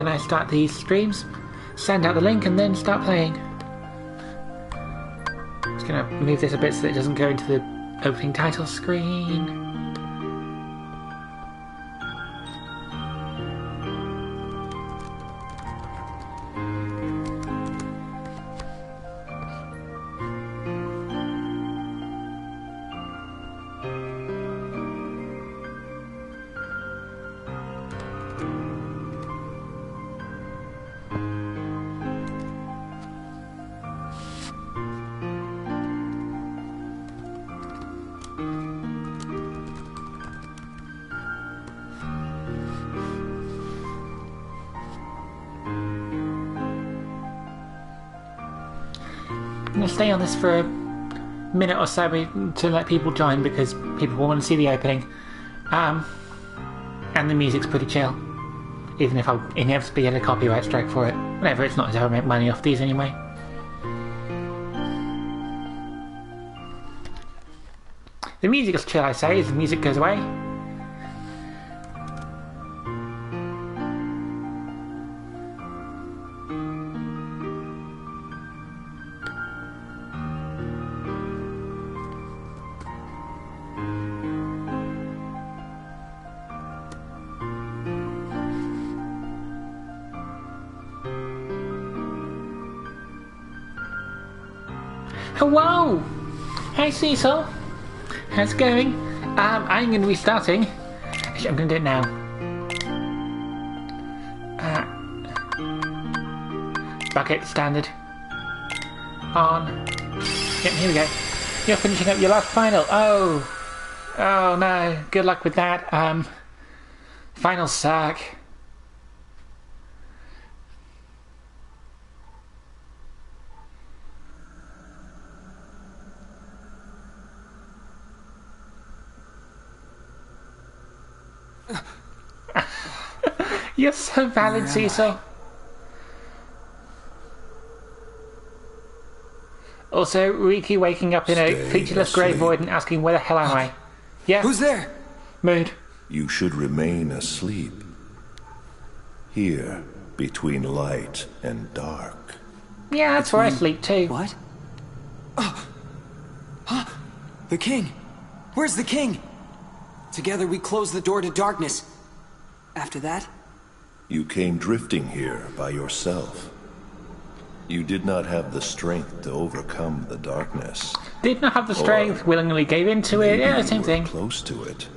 When I start these streams, send out the link and then start playing. Just gonna move this a bit so that it doesn't go into the opening title screen. I'm going to stay on this for a minute or so to let people join because people will want to see the opening. And the music's pretty chill. Even if I'll inevitably get a copyright strike for it. Whatever, it's not as if I make money off these anyway. The music is chill, I say, as the music goes away. Hello! Hey Cecil! How's it going? I'm going to be starting. Actually, I'm going to do it now. Bucket, standard. On. Yep, here we go. You're finishing up your last final. Oh! Oh no, good luck with that. Final suck. You're so valid, Cecil. Also, Riki waking up in a featureless grey void and asking, where the hell am I? Yeah? Who's there? Mood. You should remain asleep. Here, between light and dark. Yeah, that's where I sleep too. What? Oh. Huh? The king! Where's the king? Together we close the door to darkness. After that? You came drifting here by yourself. You did not have the strength to overcome the darkness. Did not have the strength, willingly gave into it. Yeah, same thing. Close to it.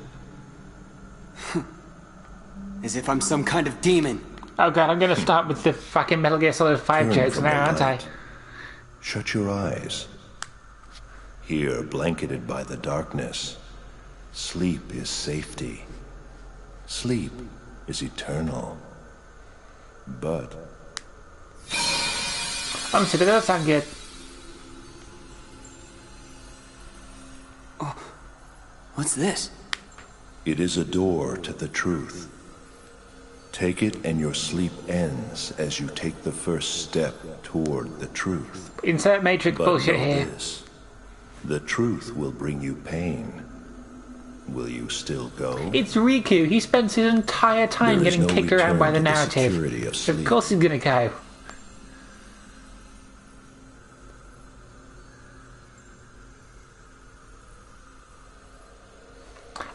As if I'm some kind of demon. Oh god, I'm gonna start with the fucking Metal Gear Solid 5 jokes now, aren't I? Shut your eyes. Here, blanketed by the darkness, sleep is safety. Sleep is eternal. But honestly, that does sound good. Oh, what's this? it is a door to the truth. Take it and your sleep ends as you take the first step toward the truth. Insert Matrix But bullshit know here. this, the truth will bring you pain. Will you still go? It's Riku. He spends his entire time There is getting no kicked around by the return to the narrative. security of sleep. Of course he's gonna go.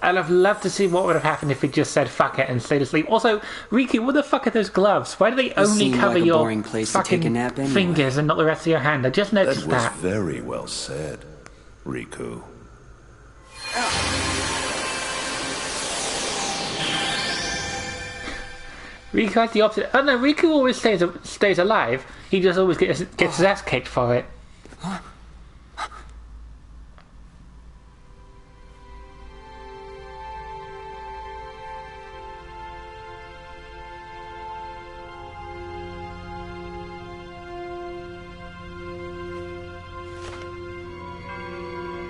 I'd have loved to see what would have happened if he just said fuck it and stayed asleep. Also, Riku, what the fuck are those gloves? Why do they only seemed cover like a your boring place to take a fucking nap anyway. fingers and not the rest of your hand? I just That noticed was that. very well said, Riku. Riku has the opposite. Oh no, Riku always stays alive. He just always gets his ass kicked for it.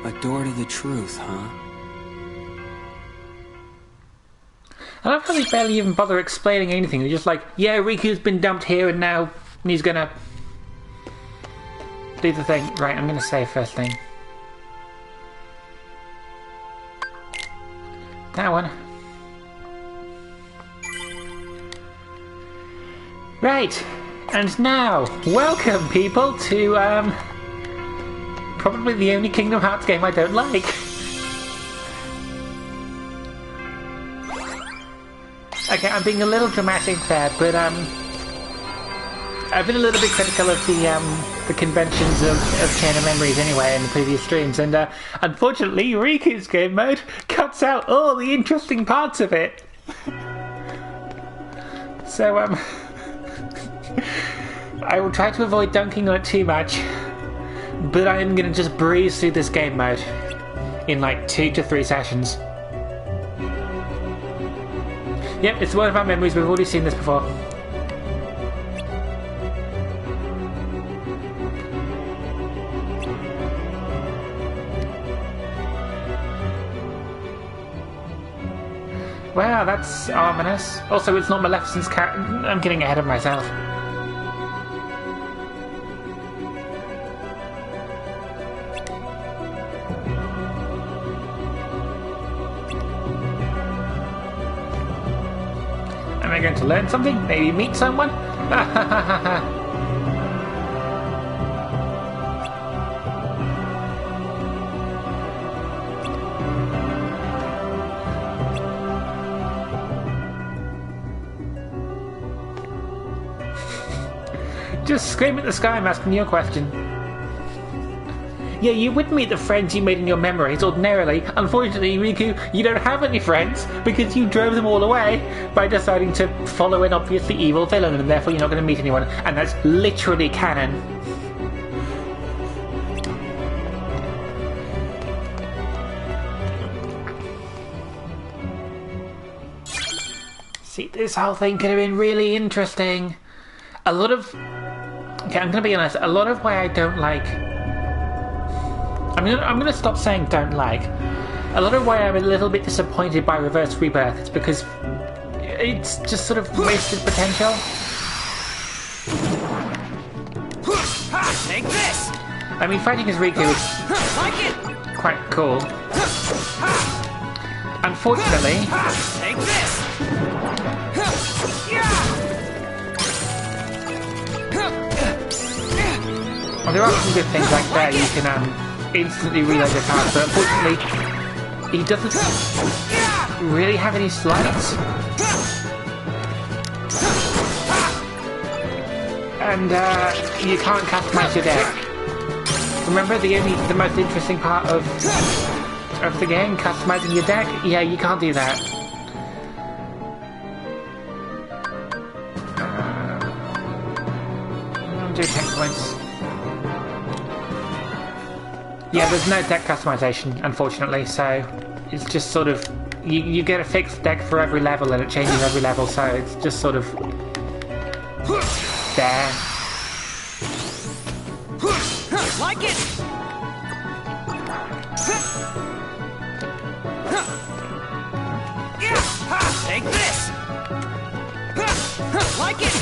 A door to the truth, huh? I love how they barely even bother explaining anything. They're just like, yeah, Riku's been dumped here and now he's gonna do the thing. Right, I'm gonna save first thing. That one. Right, and now, welcome people to, probably the only Kingdom Hearts game I don't like. Okay, I'm being a little dramatic there, but, I've been a little bit critical of the conventions of Chain of Memories anyway in the previous streams, and, unfortunately, Riku's game mode cuts out all the interesting parts of it. So, I will try to avoid dunking on it too much, but I am going to just breeze through this game mode in like 2 to 3 sessions. Yep, it's one of our memories, we've already seen this before. Wow, that's ominous. Also, it's not Maleficent's cat. I'm getting ahead of myself. Am I going to learn something? Maybe meet someone? Just scream at the sky, I'm asking you a question. Yeah, you would meet the friends you made in your memories ordinarily. Unfortunately, Riku, you don't have any friends because you drove them all away by deciding to follow an obviously evil villain, and therefore you're not going to meet anyone. And that's literally canon. See, this whole thing could have been really interesting. A lot of... Okay, I'm going to be honest, a lot of why I don't like... I'm going to stop saying don't like. A lot of why I'm a little bit disappointed by Reverse Rebirth is because it's just sort of wasted potential. Take this! I mean, fighting as Riku is quite cool. Unfortunately... Take this! Well, there are some good things like that. You can instantly reload your card, but unfortunately, he doesn't really have any slides. And you can't customize your deck. Remember the most interesting part of the game, customizing your deck? Yeah, you can't do that. Do checkpoints. Yeah, there's no deck customization, unfortunately, so it's just sort of... You get a fixed deck for every level and it changes every level, so it's just sort of... there. Like it! Take this! Like it!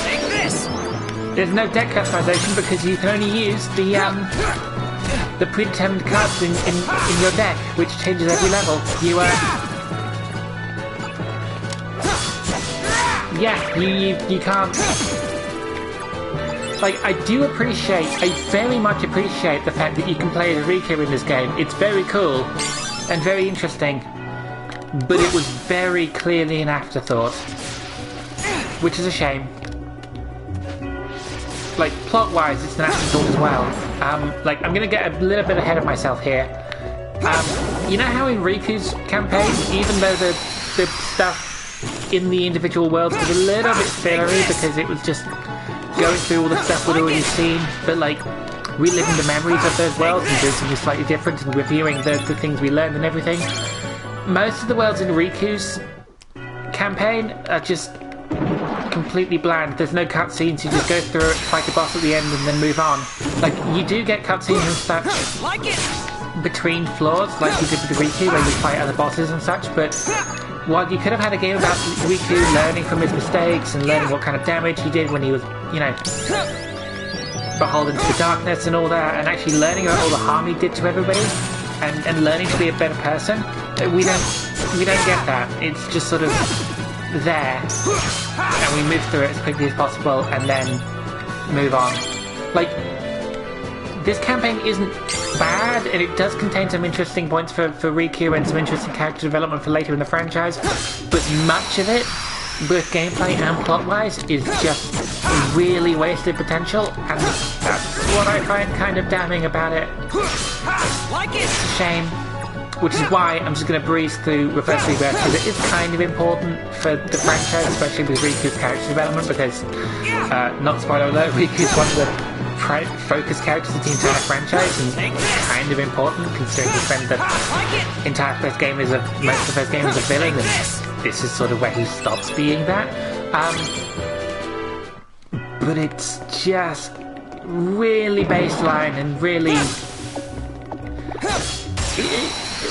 Take this! There's no deck customization because you can only use the predetermined cards in your deck, which changes every level. You can't... Like, I very much appreciate the fact that you can play as Riku in this game. It's very cool and very interesting, but it was very clearly an afterthought, which is a shame. Like, plot-wise, it's an afterthought as well. Like, I'm gonna get a little bit ahead of myself here. You know how in Riku's campaign, even though the stuff in the individual worlds was a little bit fillery because it was just going through all the stuff we'd already seen, but like, reliving the memories of those worlds and doing something slightly different and reviewing the things we learned and everything. Most of the worlds in Riku's campaign are just completely bland. There's no cutscenes, you just go through it, fight the boss at the end and then move on. Like, you do get cutscenes and such between floors, like you did with Riku where you fight other bosses and such, but while you could have had a game about Riku learning from his mistakes and learning what kind of damage he did when he was, you know, beholden to the darkness and all that, and actually learning about all the harm he did to everybody, and learning to be a better person, we don't get that. It's just sort of there, and we move through it as quickly as possible, and then move on. Like, this campaign isn't bad, and it does contain some interesting points for Riku and some interesting character development for later in the franchise, but much of it, both gameplay and plot-wise, is just really wasted potential, and that's what I find kind of damning about it. Like it! It's a shame. Which is why I'm just going to breeze through Rebirth, because it is kind of important for the franchise, especially with Riku's character development, because, not spoiler alert, Riku's one of the focus characters of the entire franchise, and kind of important considering he spent the entire first game as most of the first game as a villain, and this is sort of where he stops being that. But it's just really baseline and really...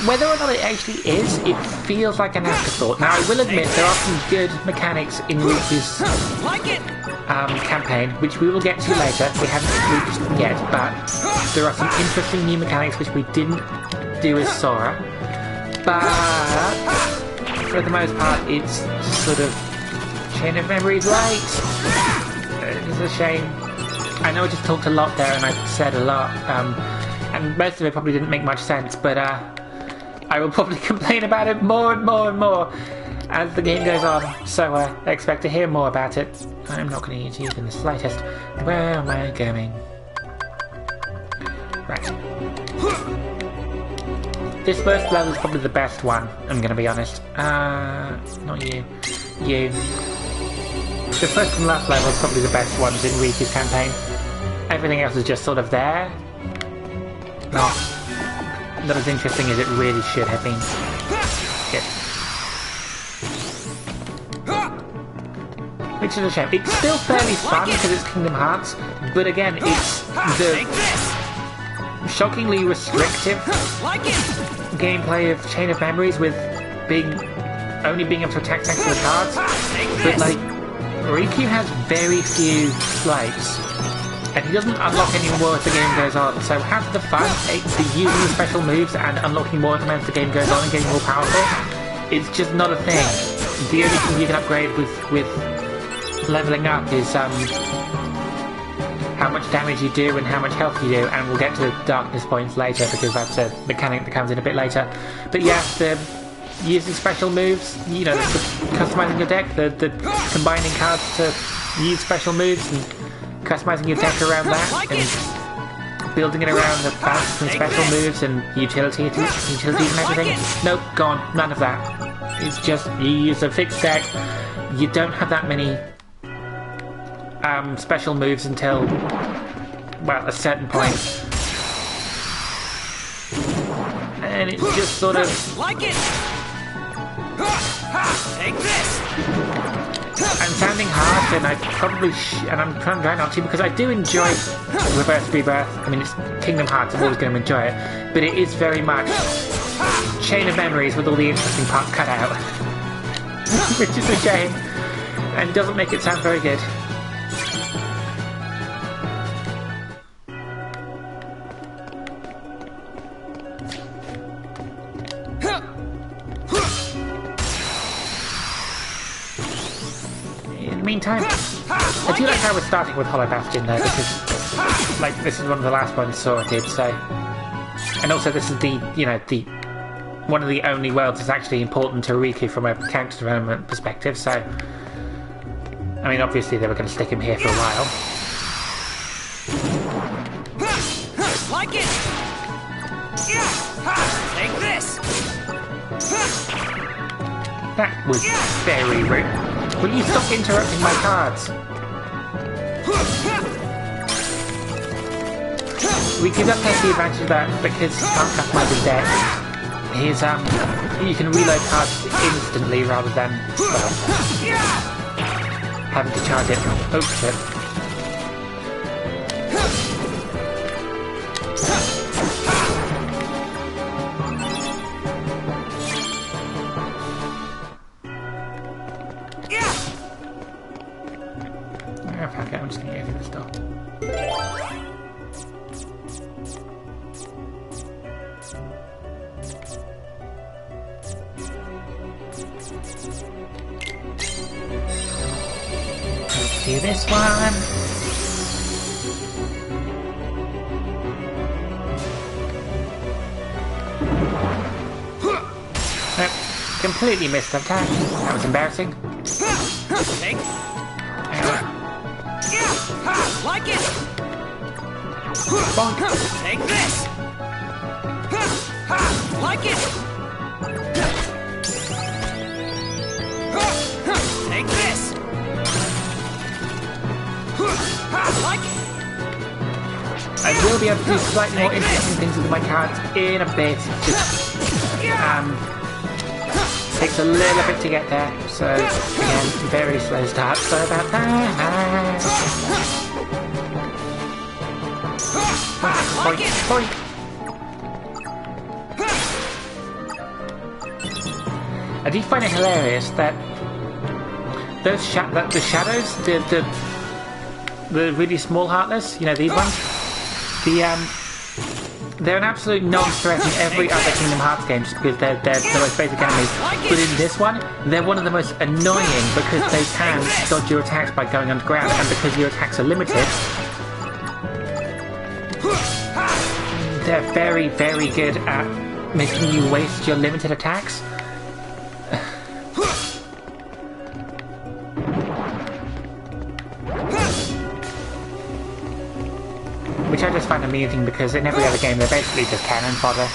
Whether or not it actually is, it feels like an afterthought. Now, I will admit there are some good mechanics in Riku's campaign, which we will get to later. We haven't reached them yet, but there are some interesting new mechanics which we didn't do as Sora. But for the most part, it's sort of Chain of Memories light. It's a shame. I know I just talked a lot there, and I said a lot, and most of it probably didn't make much sense, but I will probably complain about it more and more and more as the game goes on, so I expect to hear more about it. I'm not going to use it in the slightest. Where am I going? Right. This first level is probably the best one, I'm going to be honest. Not you. You. The first and last level is probably the best ones in Riku's campaign. Everything else is just sort of there. Not as interesting as it really should have been. Shit. Which is a shame. It's still fairly fun because it's Kingdom Hearts, but again, it's the shockingly restrictive gameplay of Chain of Memories with only being able to attack thanks to the cards. But like, Riku has very few slides, and he doesn't unlock any more as the game goes on, so half the fun takes to using special moves and unlocking more as the game goes on and getting more powerful. It's just not a thing. The only thing you can upgrade with leveling up is how much damage you do and how much health you do, and we'll get to darkness points later because that's a mechanic that comes in a bit later. But yeah, the using special moves, you know, the customizing your deck, the combining cards to use special moves and customizing your deck around that, and building it around the bats and special moves and utilities and everything. Nope, gone. None of that. It's just you use a fixed deck. You don't have that many special moves until, well, a certain point. And it's just sort of... Like it! Take this! I'm sounding harsh, and I probably and I'm trying not to, because I do enjoy Rebirth. I mean, it's Kingdom Hearts, I'm always going to enjoy it, but it is very much Chain of Memories with all the interesting parts cut out. Which is a shame, and doesn't make it sound very good. Meantime, I do like how we're starting with Hollow Bastion though, because like this is one of the last ones sorted, so, and also this is the, you know, the one of the only worlds that's actually important to Riku from a character development perspective, so I mean obviously they were going to stick him here for a while. Like it. Take this. That was very rude. Will you stop interrupting my cards? We could up take the advantage of that because he can't customize his deck. His, you can reload cards instantly rather than, well, having to charge it. Oh shit. Okay, I'm just gonna go through this door. do this one. Nope, completely missed that attack. That was embarrassing. Take. Like it. Bonk. Take this. Like it. Take this. Like it. I will be able to do slightly more interesting things with my cards in a bit. Just takes a little bit to get there, so again, very slow start. Sorry about that. Boink, boink. I do find it hilarious that those the shadows, the really small heartless, you know, these ones, they're an absolute non-threat in every other Kingdom Hearts game just because they're the most basic enemies. But in this one, they're one of the most annoying because they can dodge your attacks by going underground, and because your attacks are limited, they're very, very good at making you waste your limited attacks. Which I just find amusing because in every other game they're basically just cannon fodder.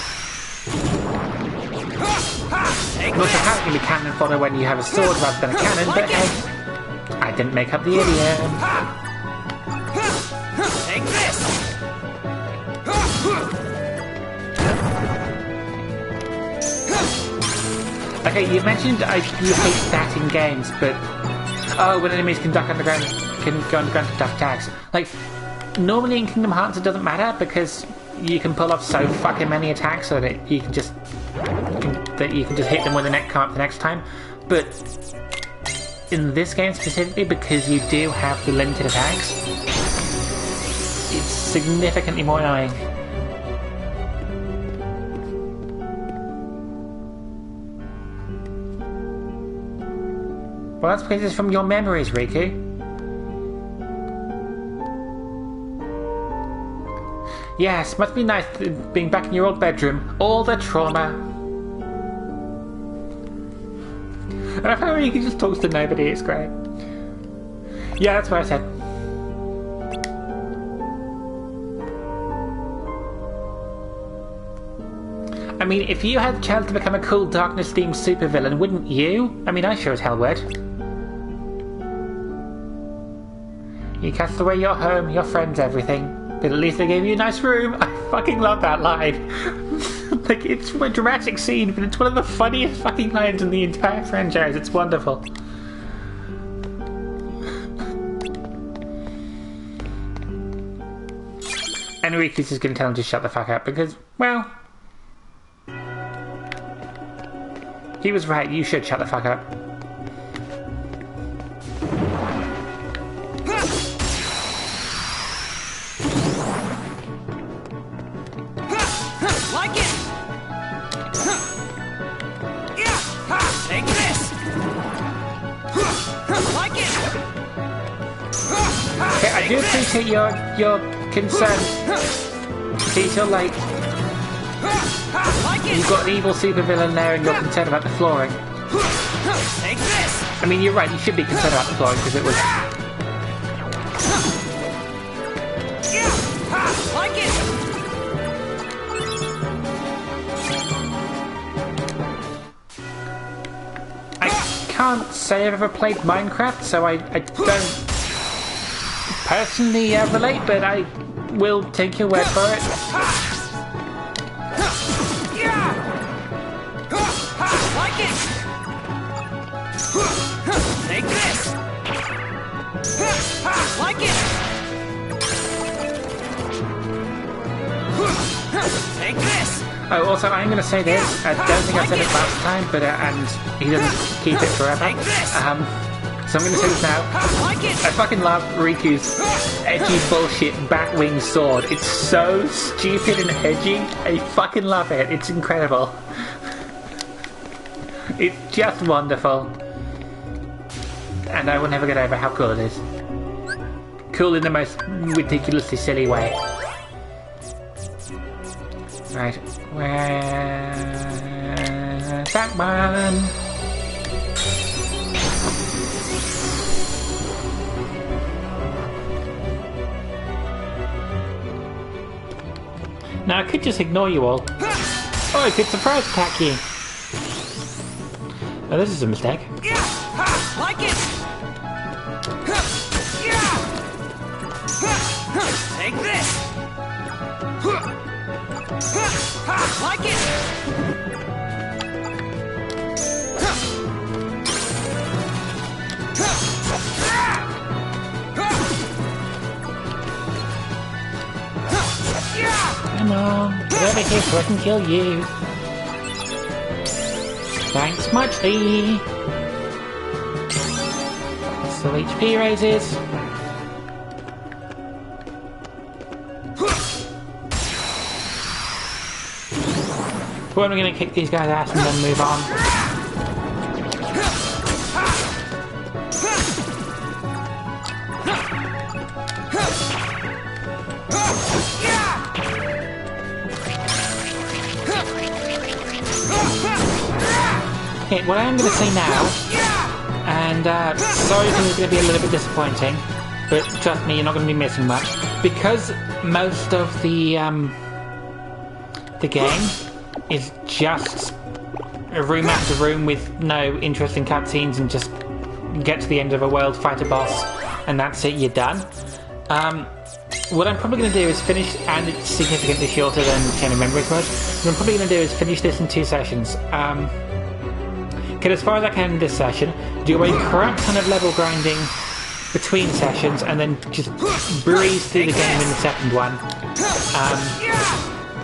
Which apparently can be cannon fodder when you have a sword rather than a cannon, but hey, I didn't make up the idiom. Take this. Okay, you mentioned you hate that in games, but when enemies can go underground to duck attacks. Like, normally in Kingdom Hearts it doesn't matter because you can pull off so fucking many attacks so that you can just hit them when the neck come up the next time. But in this game specifically, because you do have the limited attacks, it's significantly more annoying. Well, that's because it's from your memories, Riku. Yes, must be nice being back in your old bedroom. All the trauma. And I found Riku just talks to nobody, it's great. Yeah, that's what I said. I mean, if you had the chance to become a cool darkness-themed supervillain, wouldn't you? I mean, I sure as hell would. You cast away your home, your friends, everything. But at least they gave you a nice room. I fucking love that line. Like, it's a dramatic scene, but it's one of the funniest fucking lines in the entire franchise. It's wonderful. And Riku's just gonna tell him to shut the fuck up because, well, he was right, you should shut the fuck up. Like it. Take this. Like it. Okay, I do appreciate your concern. See, so like, you've got an evil supervillain there and you're concerned about the flooring. Take this. I mean, you're right, you should be concerned about the flooring because it was... Like it. I can't say I've ever played Minecraft, so I don't personally relate, but I will take your word for it. Like it. Take this. Like it. Take this. Oh, also, I'm going to say this. I don't think I said it last time, but and he doesn't keep it forever. So I'm going to say this now. I fucking love Riku's edgy bullshit Batwing sword. It's so stupid and edgy. I fucking love it. It's incredible. It's just wonderful. And I will never get over how cool it is. cool in the most ridiculously silly way. Right, where's that one? Now I could just ignore you all. Oh, I could surprise attack you. Oh, this is a mistake. Like it! Take this! Like it! Come on, get over here so I can kill you. Thanks muchly. So HP raises. But we're going to kick these guys' ass and then move on. Okay, what I'm going to say now, and sorry if it's going to be a little bit disappointing, but trust me, you're not going to be missing much, because most of the game is just a room after room with no interesting cutscenes and just get to the end of a world, fight a boss, and that's it, you're done. What I'm probably going to do is finish, and it's significantly shorter than Chain of Memories was, what I'm probably going to do is finish this in 2 sessions. Get as far as I can in this session, do a crap ton of level grinding between sessions, and then just breeze through the game in the second one.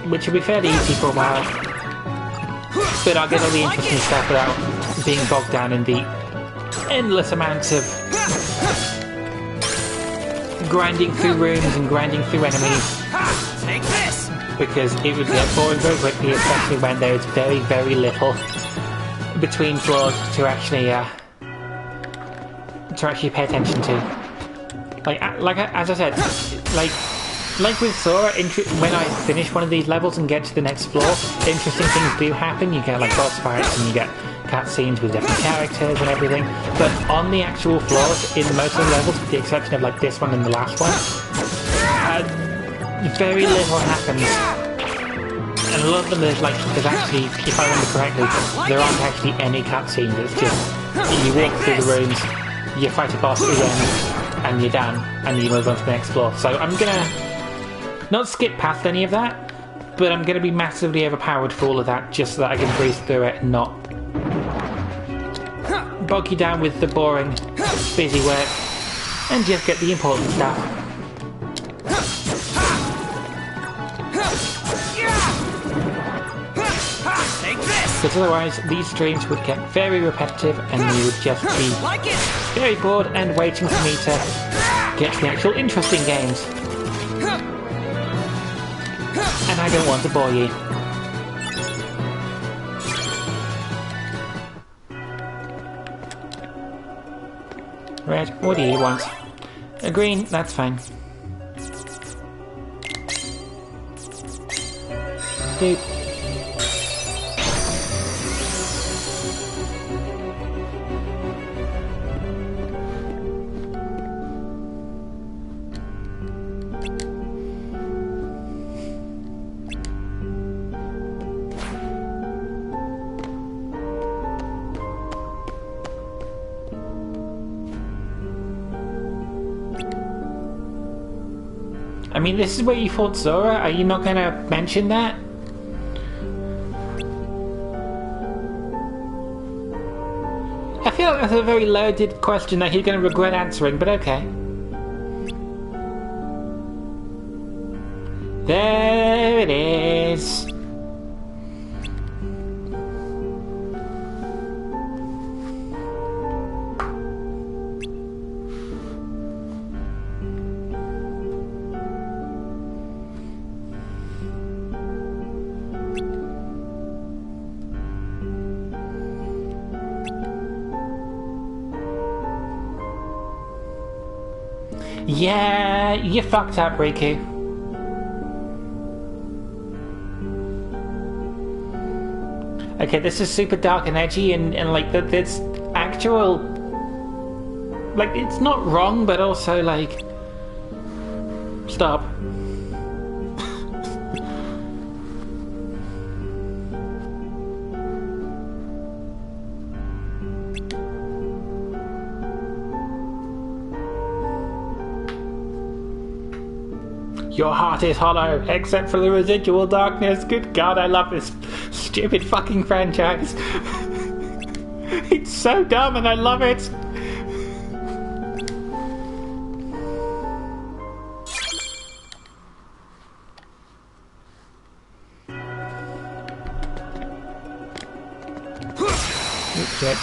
Which will be fairly easy for a while. But I'll get all the interesting stuff without being bogged down in the endless amounts of grinding through rooms and grinding through enemies. Take this! Because it would get boring very quickly, especially when there is very, very little between floors to actually pay attention to. As I said, like with Sora, when I finish one of these levels and get to the next floor, interesting things do happen. You get like boss fights and you get cutscenes with different characters and everything. But on the actual floors, in most of the levels, with the exception of like this one and the last one, very little happens. And a lot of them there's actually, if I remember correctly, there aren't actually any cutscenes. It's just you walk through the rooms, you fight a boss again, and you're done, and you move on to the next floor. So I'm gonna not skip past any of that, but I'm gonna be massively overpowered for all of that, just so that I can breeze through it and not bog you down with the boring, busy work, and just get the important stuff. Because otherwise these streams would get very repetitive and you would just be very bored and waiting for me to get to the actual interesting games. And I don't want to bore you. Red, what do you want? Green, that's fine. Dude. I mean, this is where you fought Sora? Are you not gonna mention that? I feel like that's a very loaded question that he's gonna regret answering, but okay. There it is. Yeah, you fucked up, Riku. Okay, this is super dark and edgy, and like that's actual. Like, it's not wrong, but also like. Stop. Your heart is hollow, except for the residual darkness. Good God, I love this stupid fucking franchise. It's so dumb and I love it. Oops, shit.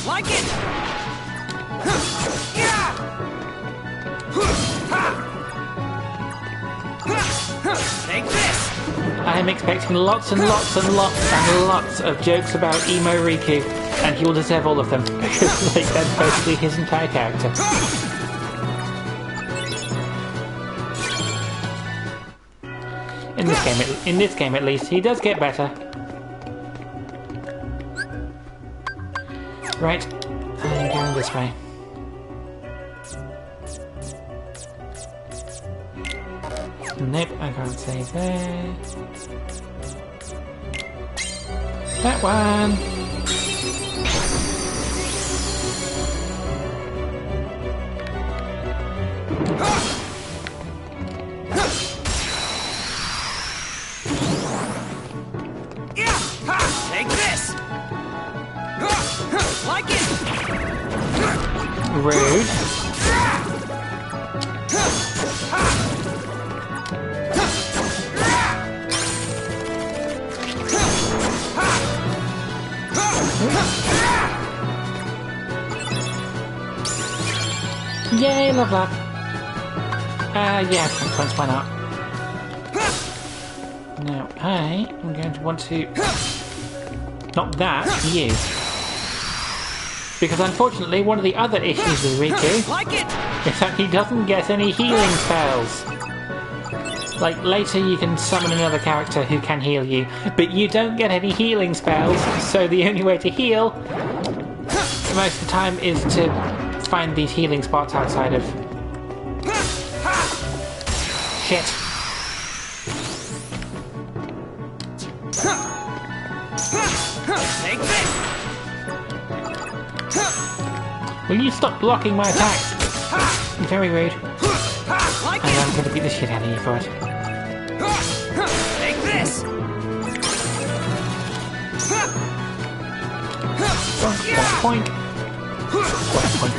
Like it! Take this! I am expecting lots and lots and lots and lots of jokes about emo Riku, and he will deserve all of them, because like, that's basically his entire character. In this game at least, he does get better. Right, I'm going this way. Nope, I can't save there. That one! Take this! Like it! Rude. Yay, love that. Yeah, 10 points, why not? Now, I am going to want to... Not that, you. Because unfortunately, one of the other issues with Riku Like it! is that he doesn't get any healing spells. Like, later you can summon another character who can heal you, but you don't get any healing spells, so the only way to heal most of the time is to find these healing spots outside of... Shit. Take this! Will you stop blocking my attacks? You're very rude. Like And it! I'm going to beat the shit out of you for it. Take this! Point. Point.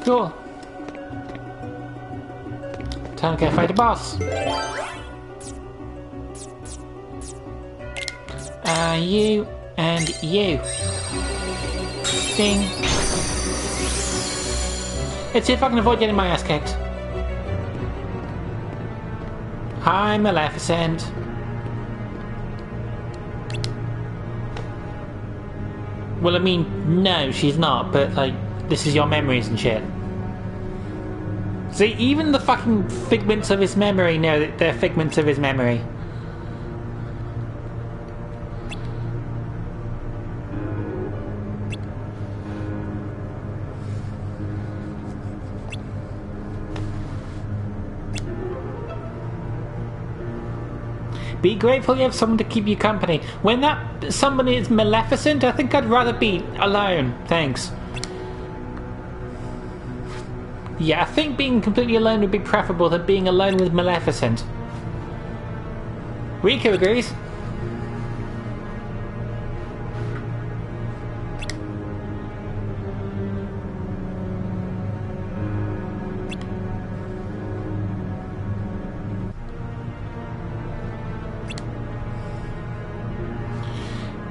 Cool. Time to go fight a boss. You and you. Ding. Let's see if I can avoid getting my ass kicked. Hi, Maleficent. Well, I mean, no, she's not, but, like, this is your memories and shit. See, even the fucking figments of his memory know that they're figments of his memory. Be grateful you have someone to keep you company. When that someone is Maleficent, I think I'd rather be alone. Thanks. Yeah, I think being completely alone would be preferable than being alone with Maleficent. Riku agrees.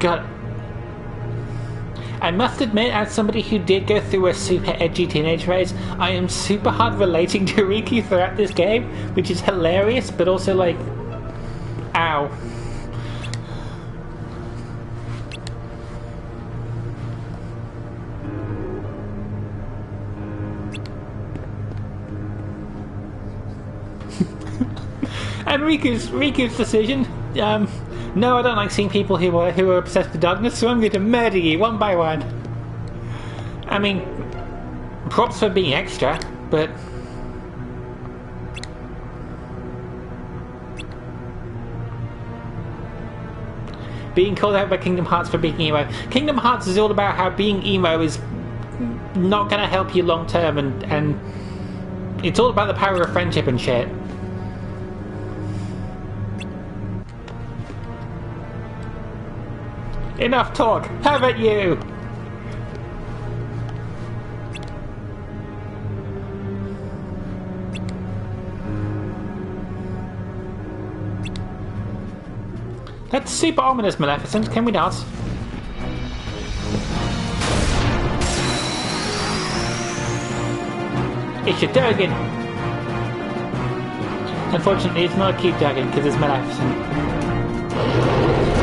God. I must admit, as somebody who did go through a super edgy teenage phase, I am super hard relating to Riku throughout this game, which is hilarious, but also like, ow. And Riku's decision, no, I don't like seeing people who are obsessed with darkness, so I'm going to murder you one by one. I mean, props for being extra, but... being called out by Kingdom Hearts for being emo. Kingdom Hearts is all about how being emo is not going to help you long term, and it's all about the power of friendship and shit. Enough talk! How about you? That's super ominous, Maleficent, can we not? It's your dragon! Unfortunately, it's not a cute dragon because it's Maleficent.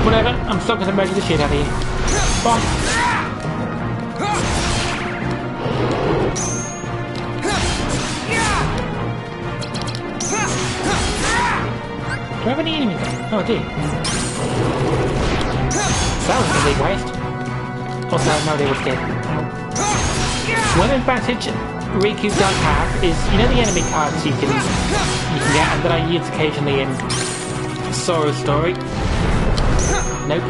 Whatever, I'm still gonna murder the shit out of you. Bonk! Do I have any enemies? Oh, I do. That was a big waste. Also, I have no idea what's dead. One advantage Riku does have is, you know the enemy cards you can get and that I use occasionally in Sora's story? Nope.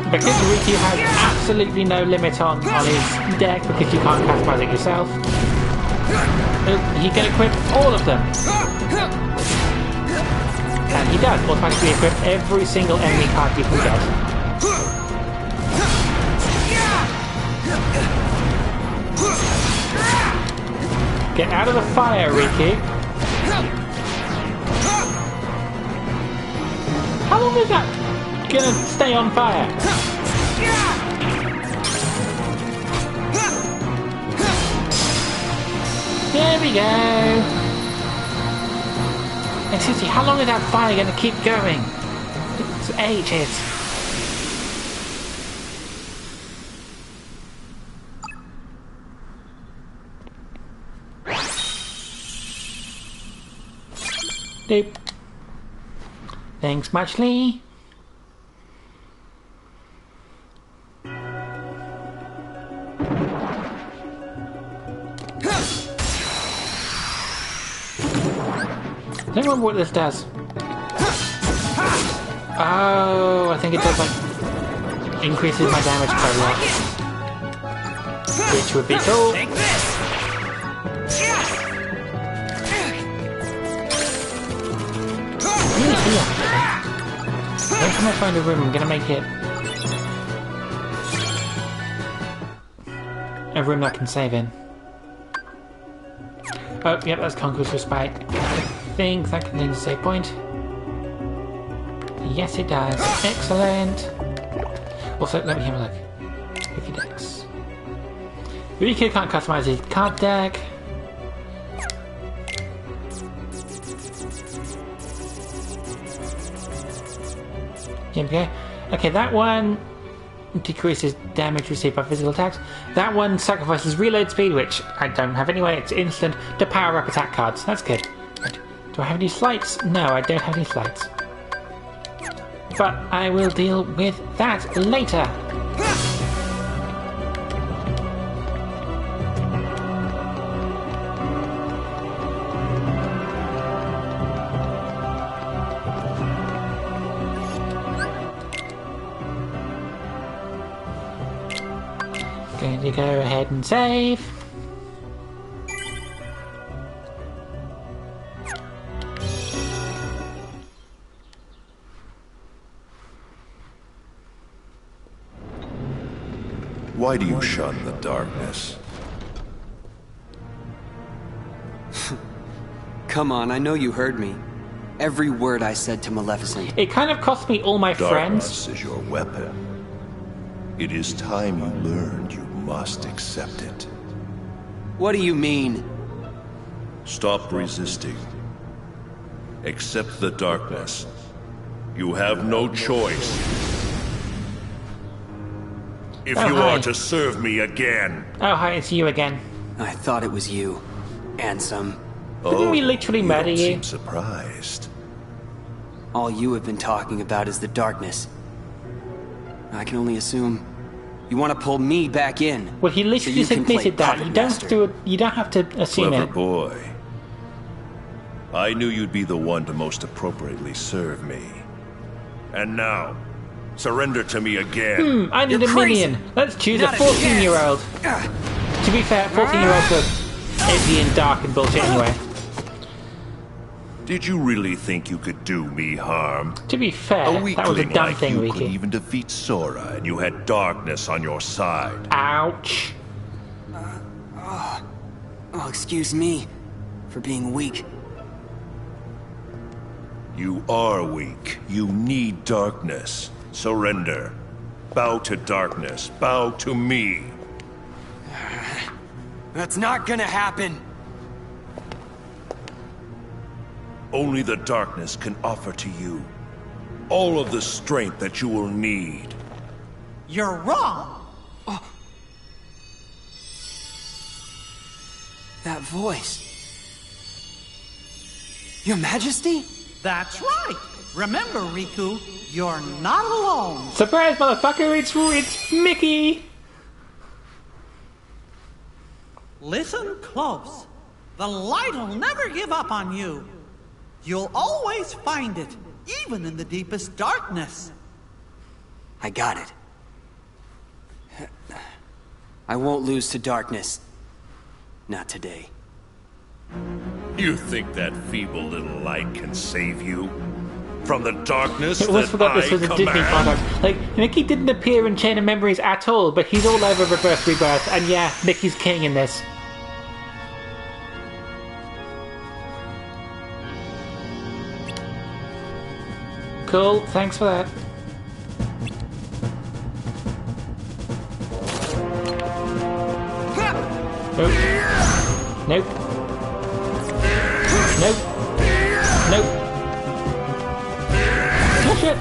Because Riku has absolutely no limit on his deck because you can't customize it yourself, he can equip all of them. And he does automatically equip every single enemy card you can get. Get out of the fire, Riku. How long is that gonna stay on fire? There we go. Excuse me, how long is that fire gonna keep going? It's ages. Doop. Thanks muchly. I don't remember what this does. Oh, I think it does like increases my damage quite a lot, which would be cool. Every time I find a room, I'm gonna make it a room that I can save in. Oh, yep, that's Conqueror's Respite. I think that contains a save point. Yes, it does. Excellent. Also, let me have a look. Wiki decks. Riku can't customize his card deck. Here we go. Okay, that one decreases damage received by physical attacks. That one sacrifices reload speed, which I don't have anyway. It's instant to power up attack cards. That's good. Right. Do I have any slights? No, I don't have any slights. But I will deal with that later. Going to go ahead and save. Why do you shun the darkness? Come on, I know you heard me. Every word I said to Maleficent. It kind of cost me all my friends. Darkness is your weapon. It is time you learned you must accept it. What do you mean? Stop resisting. Accept the darkness. You have no choice. If Oh, you hi. are to serve me again. Oh, hi, it's you again. I thought it was you. And some. Didn't we literally murder don't you? seem surprised. All you have been talking about is the darkness. I can only assume you want to pull me back in. Well, he so literally you can play admitted that. puppet You don't master. do it. You don't have to assume Clever it. boy. I knew you'd be the one to most appropriately serve me. And now, surrender to me again. I need You're a crazy. minion. Let's choose Not a a 14-year-old. chance. To be fair, 14-year-olds are edgy and dark and bullshit anyway. Did you really think you could do me harm? To be fair, A that was a weakling dumb like thing, you Riku. couldn't even defeat Sora, and you had darkness on your side. Ouch. Oh, excuse me for being weak. You are weak. You need darkness. Surrender. Bow to darkness. Bow to me. That's not gonna happen. Only the darkness can offer to you all of the strength that you will need. You're wrong. That voice. Your Majesty? That's right. Remember, Riku, you're not alone. Surprise, motherfucker! It's Mickey. Listen close. The light'll never give up on you. You'll always find it, even in the deepest darkness. I got it. I won't lose to darkness. Not today. You think that feeble little light can save you? From the darkness I always that forgot I this was a Disney command? product. Like, Mickey didn't appear in Chain of Memories at all, but he's all over Rebirth, Rebirth, and yeah, Mickey's king in this. Cool, thanks for that. Nope. Nope. Nope. Nope. Oh shit.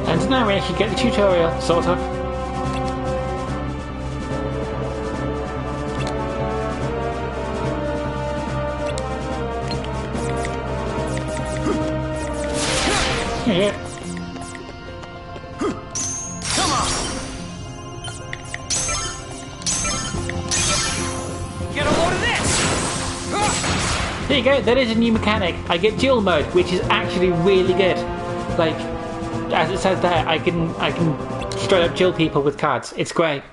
And now we actually get the tutorial, sort of. Yeah. Come on! Get a load of this! There you go, that is a new mechanic. I get dual mode, which is actually really good. Like, as it says there, I can straight up duel people with cards. It's great.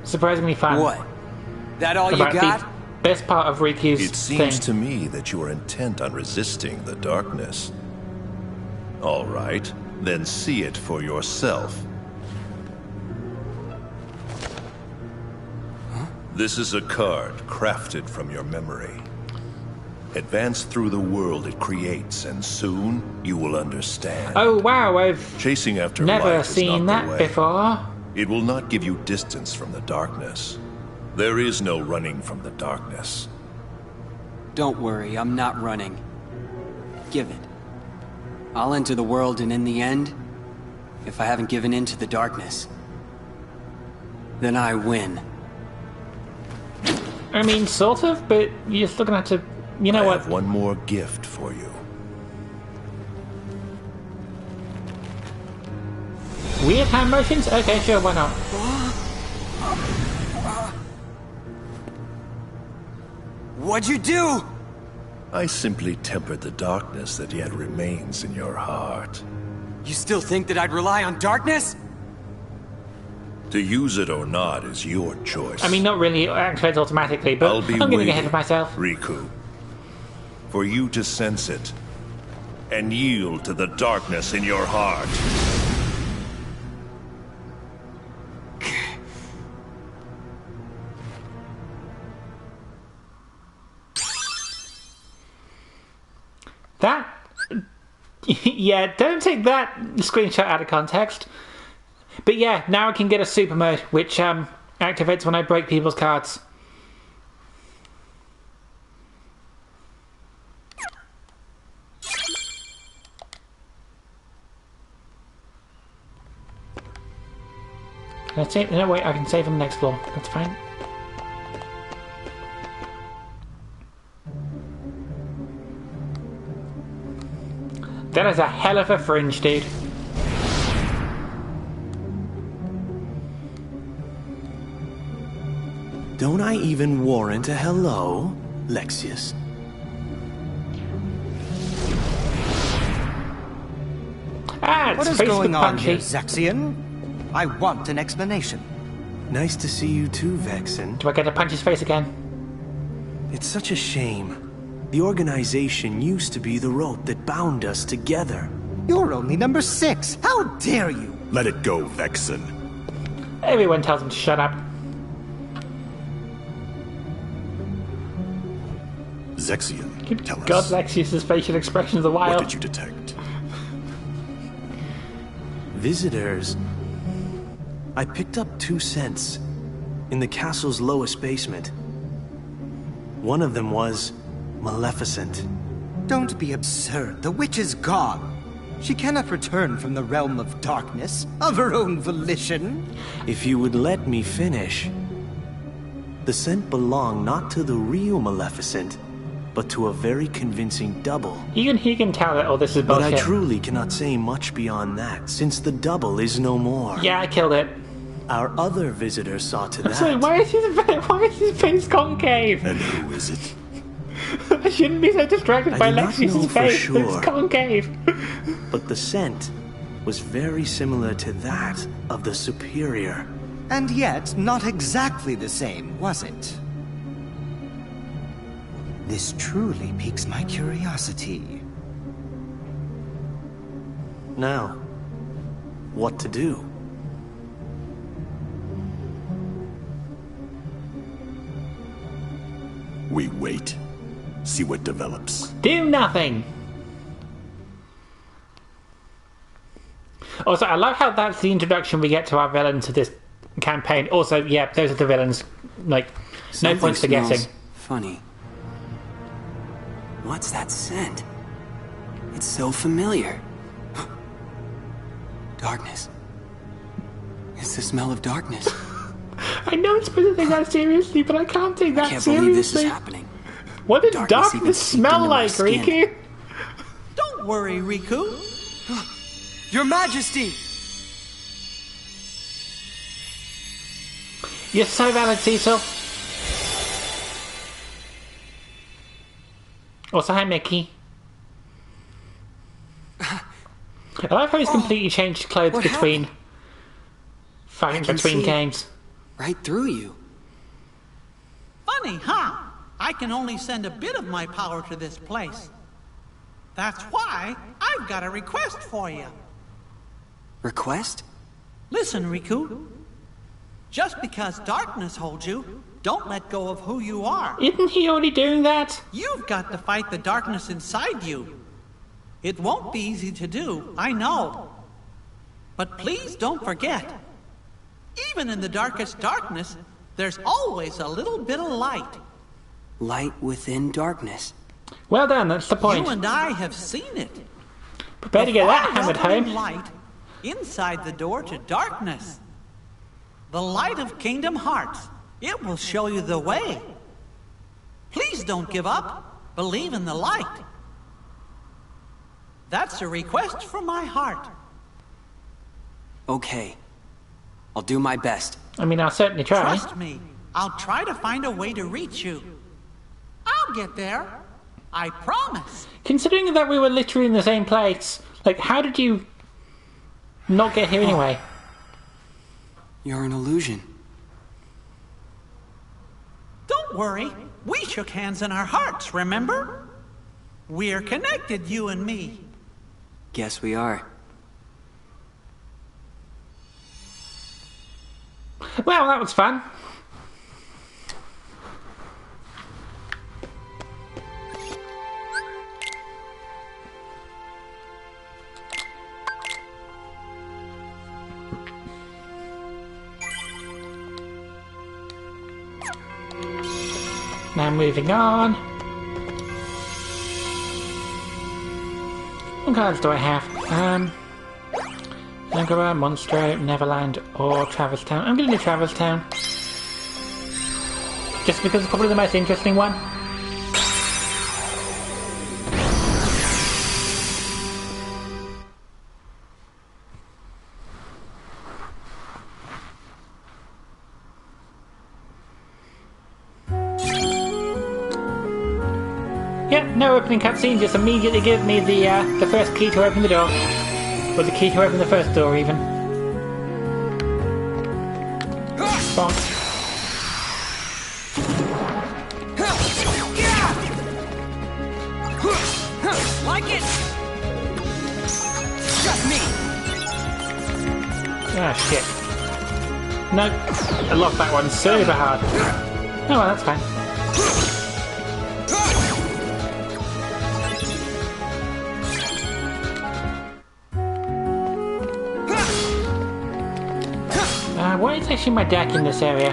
Surprisingly fun. What? That all you About got? the best part of Riku's It seems thing. to me that you are intent on resisting the darkness. All right, then see it for yourself. This is a card crafted from your memory. Advance through the world it creates, and soon you will understand. Oh wow, I've Chasing after never light is seen not the that way. before. It will not give you distance from the darkness. There is no running from the darkness. Don't worry, I'm not running. Give it. I'll enter the world, and in the end, if I haven't given in to the darkness, then I win. I mean, sort of, but you're still gonna have to. You know I what? have one more gift for you. Weird hand motions? Okay, sure, why not? What'd you do? I simply tempered the darkness that yet remains in your heart. You still think that I'd rely on darkness? To use it or not is your choice. I mean, not really, it activates automatically, but I'll be I'm getting waiting, ahead of myself. Riku, for you to sense it and yield to the darkness in your heart. Yeah, don't take that screenshot out of context. But yeah, now I can get a super mode, which activates when I break people's cards. Can I save? No, wait, I can save on the next floor. That's fine. That is a hell of a fringe, dude. Don't I even warrant a hello, Lexius? Ah, it's What is Facebook going on punchy. here, Zexion? I want an explanation. Nice to see you too, Vexen. Do I get to punch his face again? It's such a shame. The organization used to be the rope that bound us together. You're only number 6. How dare you? Let it go, Vexen. Everyone tells him to shut up. Zexion, tell God, us. Lexius' facial expressions are What wild. did you detect? Visitors. I picked up 2 scents in the castle's lowest basement. One of them was Maleficent. Don't be absurd. The witch is gone. She cannot return from the realm of darkness of her own volition. If you would let me finish. The scent belonged not to the real Maleficent, but to a very convincing double. He can tell that all this is But bullshit. I truly cannot say much beyond that, since the double is no more. Yeah, I killed it. Our other visitor saw to that. So why is his face concave? And who is it? I shouldn't be so distracted I by do not know Lexius' for face. sure. It's concave. But the scent was very similar to that of the superior. And yet, not exactly the same, was it? This truly piques my curiosity. Now, what to do? We wait. See what develops. Do nothing. Also, I love how that's the introduction we get to our villains to this campaign. Also, yeah, those are the villains. Like, no Something points for smells guessing. funny. What's that scent? It's so familiar. Darkness. It's the smell of darkness. I know it's supposed to take that seriously, but I can't take that I can't seriously. believe this is happening. What does Darkness even darkness seeped smell into my like, skin. Riku? Don't worry, Riku. Your Majesty! You're so valid, Cecil. Also, hi, Mickey. I like how he's completely changed clothes what between happened? fighting I can between see- games. Right through you. Funny, huh? I can only send a bit of my power to this place. That's why I've got a request for you. Request? Listen, Riku. Just because darkness holds you, don't let go of who you are. Isn't he already doing that? You've got to fight the darkness inside you. It won't be easy to do, I know. But please don't forget, even in the darkest darkness, there's always a little bit of light. Light within darkness. Well done, that's the point. You and I have seen it. Prepare to get that hammered Welcoming home. light inside the door to darkness. The light of Kingdom Hearts. It will show you the way. Please don't give up. Believe in the light. That's a request from my heart. Okay. I'll do my best. I mean, I'll certainly try. Trust me. I'll try to find a way to reach you. I'll get there. I promise. Considering that we were literally in the same place, like, how did you not get here anyway? You're an illusion. Don't worry. We shook hands in our hearts, remember? We're connected, you and me. Guess we are. Well, that was fun. Now moving on. What cards do I have? Angora, Monstro, Neverland, or Traverse Town. I'm going to do Traverse Town. Just because it's probably the most interesting one. Yep, no opening cutscene, just immediately give me the first key to open the door. Or the key to open the first door, even. Bonk. Like it! Just me! Ah, shit. No, I lost that one super hard. Oh well, that's fine. What is actually my deck in this area?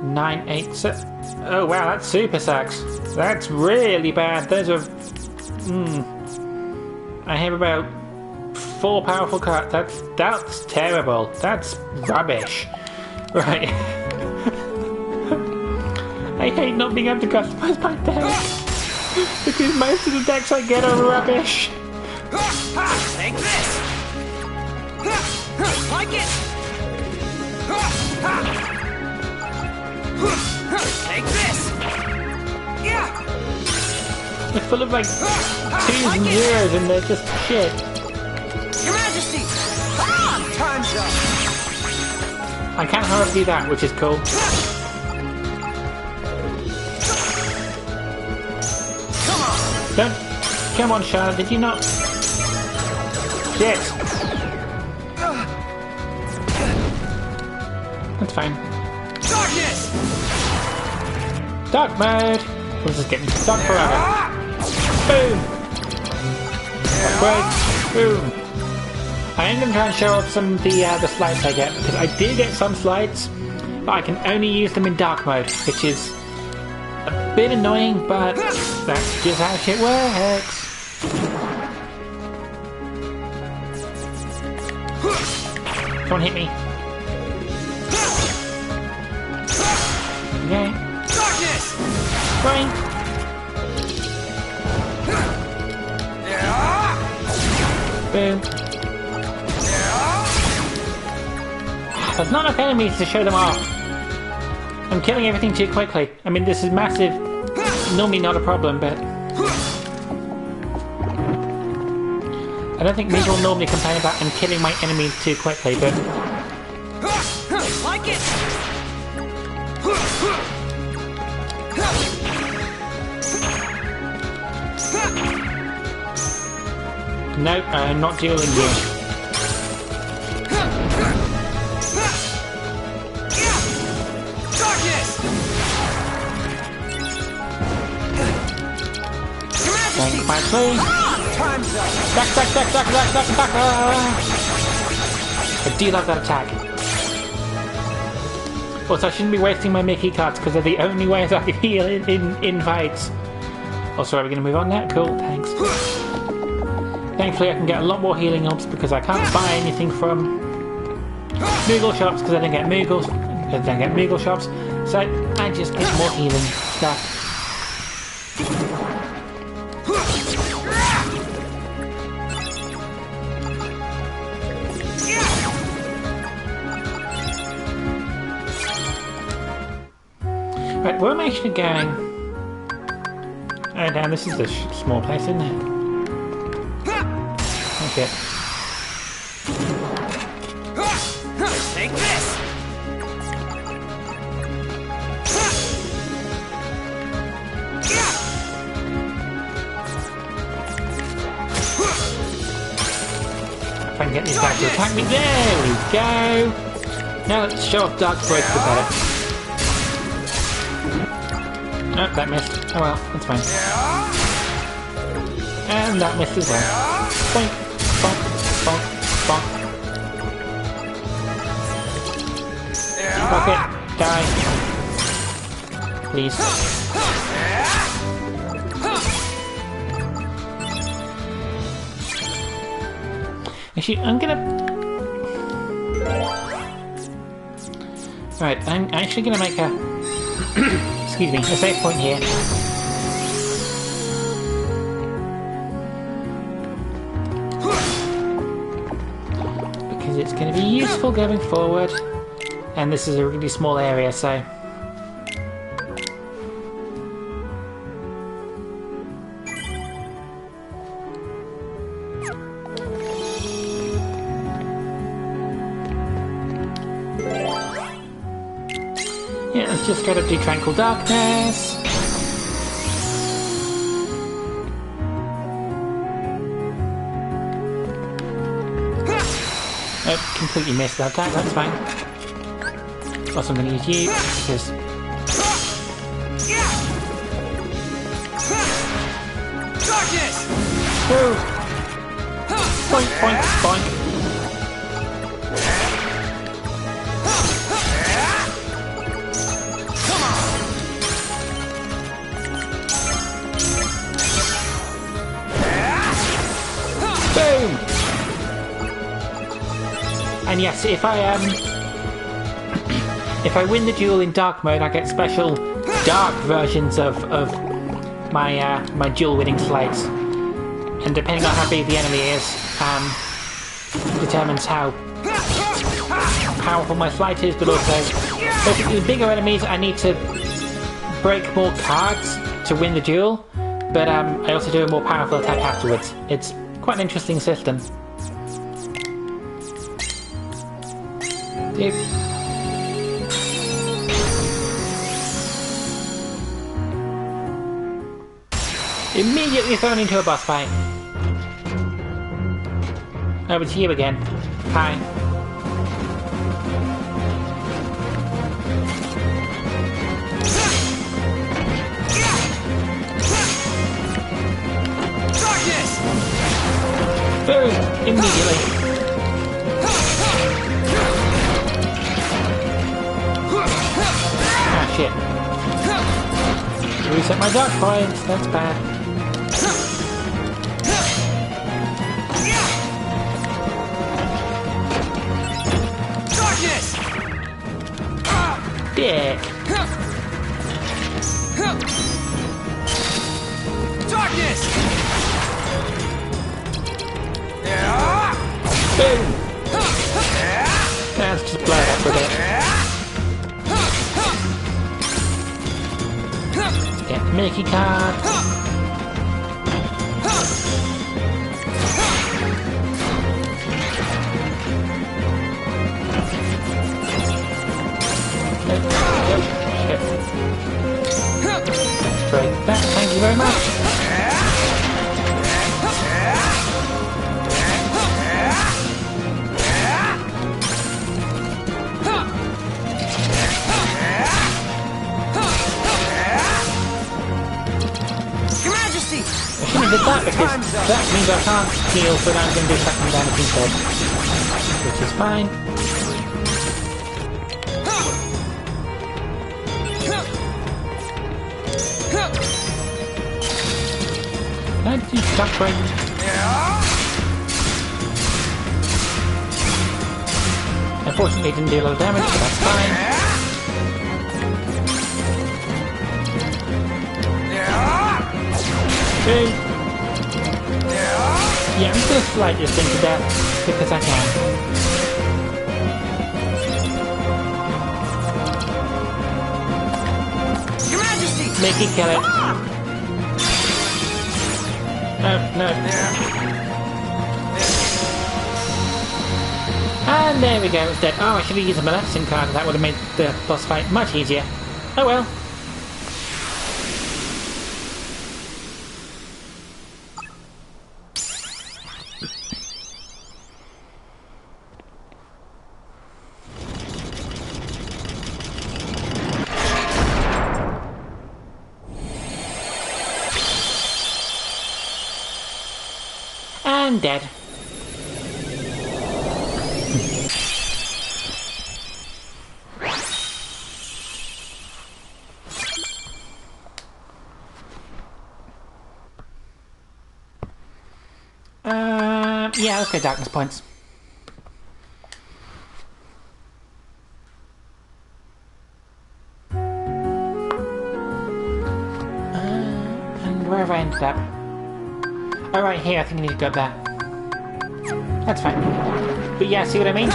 9, 8, 6. Oh wow, that super sucks. That's really bad. Those are... I have about 4 powerful cards. That's terrible. That's rubbish. Right. I hate not being able to customize my deck. Because most of the decks I get are rubbish. Take this! Like it! Take this! Yeah! They're full of like 2s and 0s and they're just shit. Your Majesty! Come on! Time's up! I can't however do that, which is cool. Don't... Come on, Charlotte, did you not... Shit! That's fine. Darkness! Dark mode! This is getting stuck forever. Boom! Upgrade. Boom! I am going to try and show off some of the slides I get, because I do get some slides, but I can only use them in dark mode, which is a bit annoying, but that's just how shit works. Come on, hit me. Okay. Darkness! Going. Boom. There's not enough enemies to show them off. I'm killing everything too quickly. I mean, this is massive. Normally not a problem, but... I don't think people normally complain about I'm killing my enemies too quickly, but... Like it! Nope, I'm not dueling you. Darkness! Thank my play. Time's up! Back. I do love that attack. Also, I shouldn't be wasting my Mickey cards because they're the only ways I can heal in fights. Also, are we going to move on now? Cool, thanks. Thankfully, I can get a lot more healing ups because I can't buy anything from Moogle shops because I don't get Moogles. I don't get Moogle shops, so I just get more healing stuff. Right, where am I actually going? Oh, damn, this is a small place, isn't it? Okay. Take this! If I can get these guys to attack me. There we go! Now let's show off Dark Break a bit better. Oh, that missed. Oh well, that's fine. And that missed as well. Boink, bonk, bonk, bonk. Fuck it, die. please. Actually, I'm gonna... Right, I'm actually gonna make a... excuse me, a save point here. Because it's gonna be useful going forward. And this is a really small area, so... yeah, let's just go to do Tranquil Darkness. Oh, completely missed that attack, that's fine. Also, I'm going to use you, because... Woo! Boink, boink, boink. Boom! And yes, if I win the duel in dark mode, I get special dark versions of my my duel winning slides, and depending on how big the enemy is, determines how powerful my flight is. But also, basically, with bigger enemies, I need to break more cards to win the duel. But I also do a more powerful attack afterwards. It's quite an interesting system. Immediately thrown into a boss fight. Over to you again. Hi. Boom! Immediately. Ah, shit. Reset my dark points, that's bad. Dick. Darkness! Boom! Let's just blow it up a bit. Let's get the Mickey card. Break that, thank you very much. Your Majesty! I shouldn't have did that because that means I can't heal, so now I'm going to do second damage instead. Which is fine. I do suffering. Unfortunately, it didn't do a lot of damage, but that's fine. Boom. Yeah, I'm just gonna slide this thing to death because I can. Your Majesty! Make it kill it. No, no. And there we go, it's dead. Oh, I should have used a Maleficent card. That would have made the boss fight much easier. Oh well. And dead. Yeah, let's go darkness points. And where have I ended up? Oh, right here. I think I need to go up there. That's fine. But yeah, see what I mean?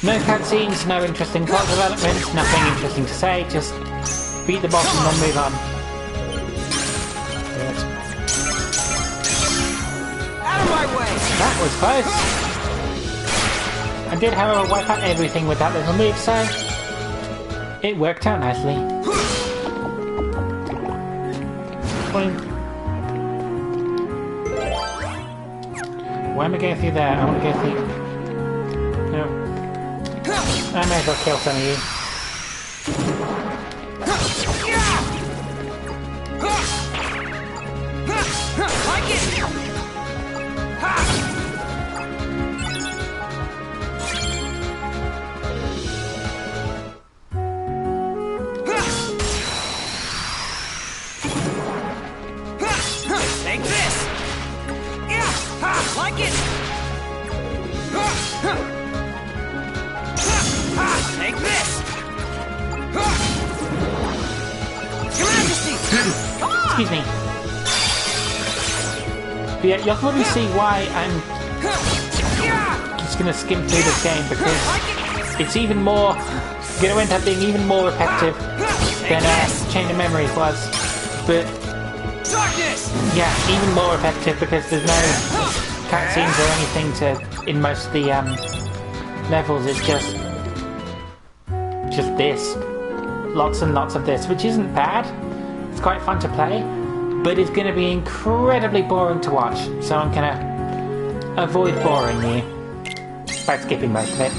No cutscenes, no interesting plot development, nothing interesting to say, just beat the boss and then move on. Good. Out of my way! That was close! I did, however, wipe out everything with that little move, so it worked out nicely. Boing. Why am I going through there? I want to go through... No. I may as well kill some of you. Like it! Take this! Like it! Take this! Your Majesty! Come on! Excuse me. But yeah, you'll probably see why I'm just going to skim through this game, because it's even more... going to end up being even more repetitive than Chain of Memories was. But yeah, even more repetitive because there's no cutscenes or anything to in most of the levels. It's just this, lots and lots of this, which isn't bad. It's quite fun to play, but it's going to be incredibly boring to watch. So I'm going to avoid boring you by skipping most of it.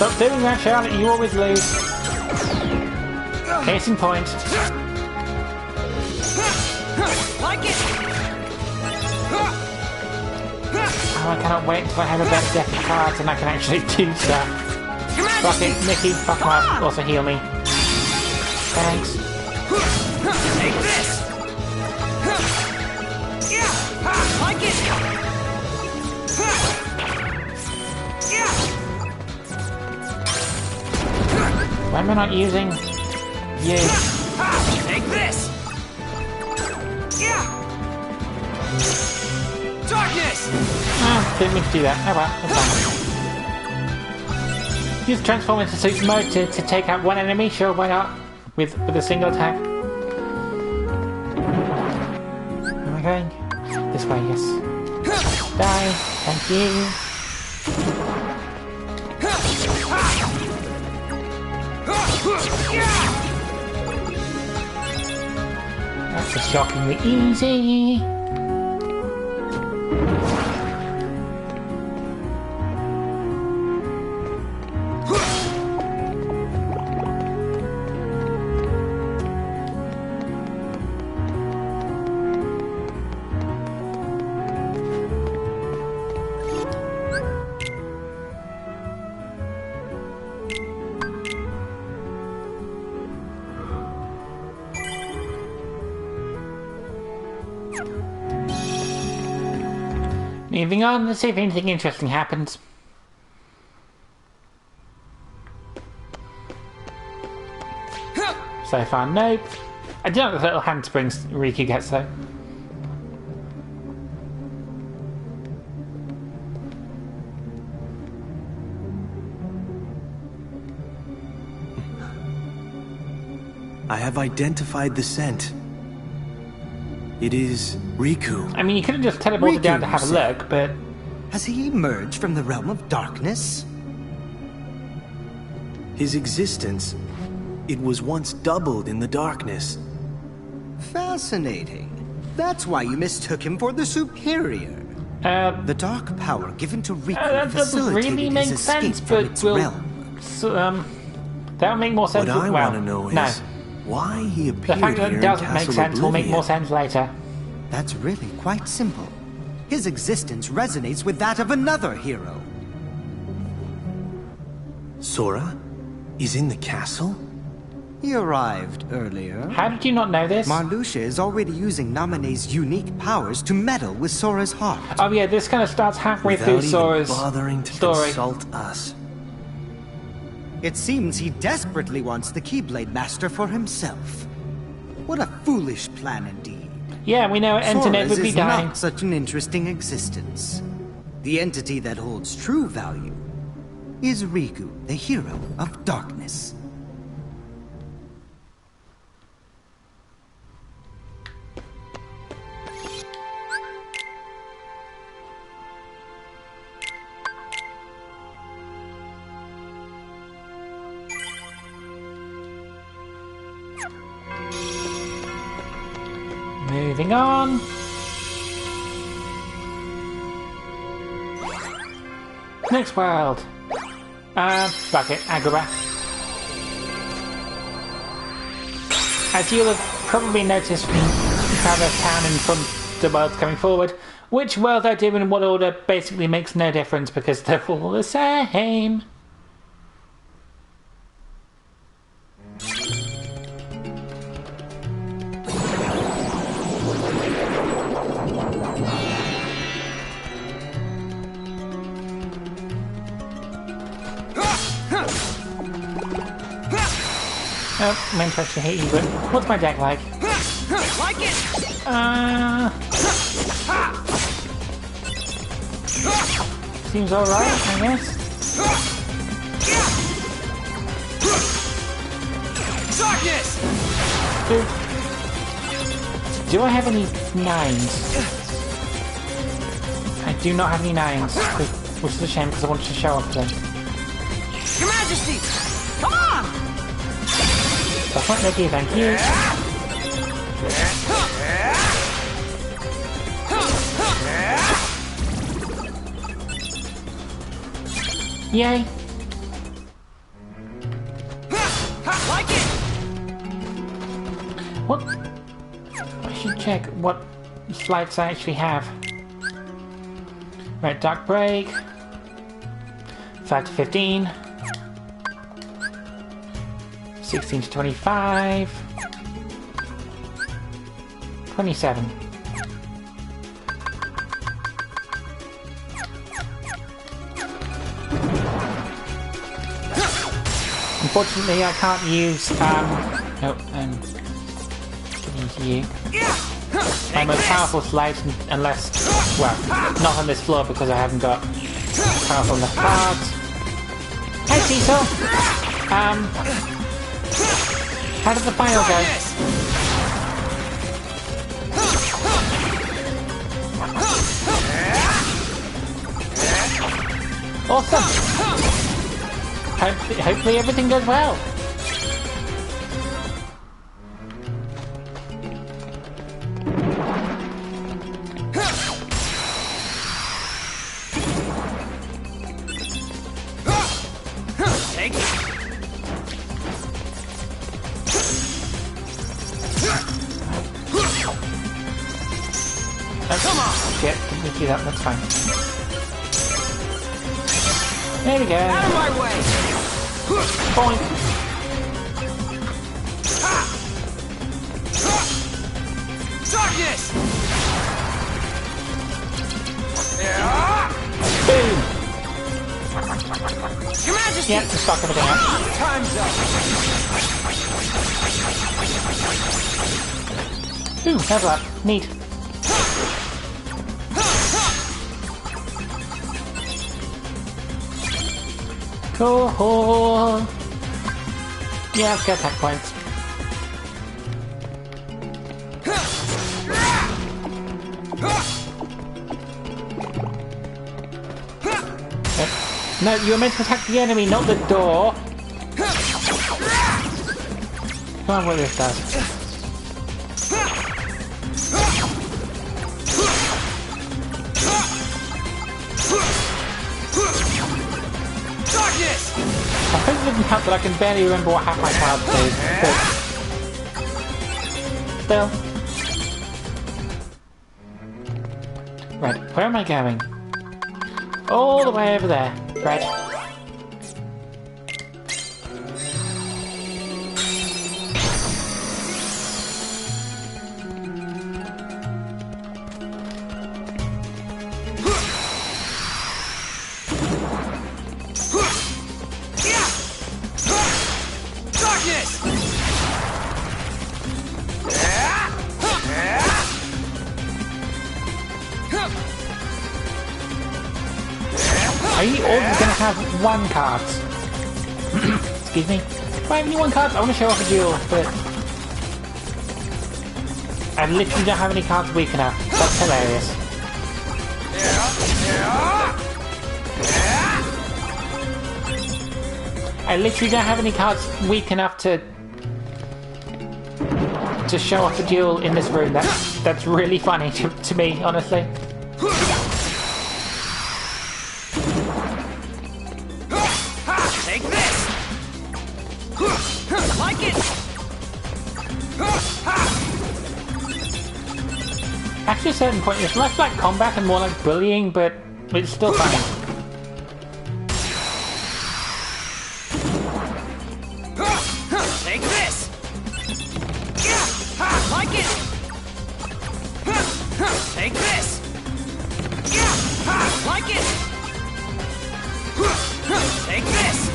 Stop doing that, Charlotte, you always lose. Case in point. Like it. Oh, I cannot wait until I have a better deck of cards and I can actually do stuff. Fuck it, Mickey, fuck off. Also heal me. Thanks. Take this. Like it. Why am I not using you? Take this! Darkness! Ah, didn't mean to do that. Oh well, that's fine. Use transform into suit mode to take out one enemy, sure, why not? With a single attack. Where am I going? This way, yes. Die, thank you. That's shockingly easy. Moving on, let's see if anything interesting happens. So far, nope. I do like the little handsprings Riku gets though. I have identified the scent. It is Riku. I mean, you could have just teleported down to have a look, but... Has he emerged from the realm of darkness? His existence, it was once doubled in the darkness. Fascinating. That's why you mistook him for the superior. The dark power given to Riku that doesn't facilitated really make his sense, escape from but its will... realm. So, that'll make more sense. What I well, want to know no. is, why he The appeared fact that here it in doesn't make Castle sense will make Oblivion. more sense later. That's really quite simple. His existence resonates with that of another hero. Sora is in the castle? He arrived earlier. How did you not know this? Marluxia is already using Naminé's unique powers to meddle with Sora's heart. Oh yeah, this kind of starts halfway Without through even Sora's bothering to story. consult us. It seems he desperately wants the Keyblade Master for himself. What a foolish plan indeed. Yeah, we know it ends Sora's inevitably is dying. not such an interesting existence. The entity that holds true value is Riku, the hero of darkness. Moving on. Next world. Fuck it, Agrabah. As you'll have probably noticed from Traverse Town and from the worlds coming forward, which world I do in what order basically makes no difference because they're all the same. Oh, meant to actually hate you, but what's my deck like? Like it! Seems alright, I guess. Darkness! Do I have any 9s? I do not have any 9s, which is a shame because I wanted to show off them. Your Majesty! Come on! That's not Mickey, thank you. Yay! Like it! What? I should check what slides I actually have. Right, Dark Break. 5 to 15. 16 to 25. 27. Unfortunately, I can't use, give you. My most powerful slides unless, well, not on this floor because I haven't got powerful enough cards. Hi, Cecil! How did the final go? Awesome! Hopefully everything goes well. Take it! Come on! Shit, didn't do that, that's fine. There we go. Out of my way! Point. Darkness! Boom! Your Majesty! Yep, just stock everything out. Time's up! Ooh, level up. Neat. Cool. Yeah, I've got attack points. No, you were meant to attack the enemy, not the door. Come on, what this does. I think it didn't help that I can barely remember what half my cards do. still. Right, where am I going? All the way over there. Right. Are you all going to have one card? Excuse me. Do I have any one cards? I want to show off a duel, but I literally don't have any cards weak enough. That's hilarious. I literally don't have any cards weak enough to show off a duel in this room. That's really funny to me, honestly. Take this! Like it! Actually, at a certain point, it's less like combat and more like bullying, but it's still funny. Take this! Like it! Take this! Like it! Take this!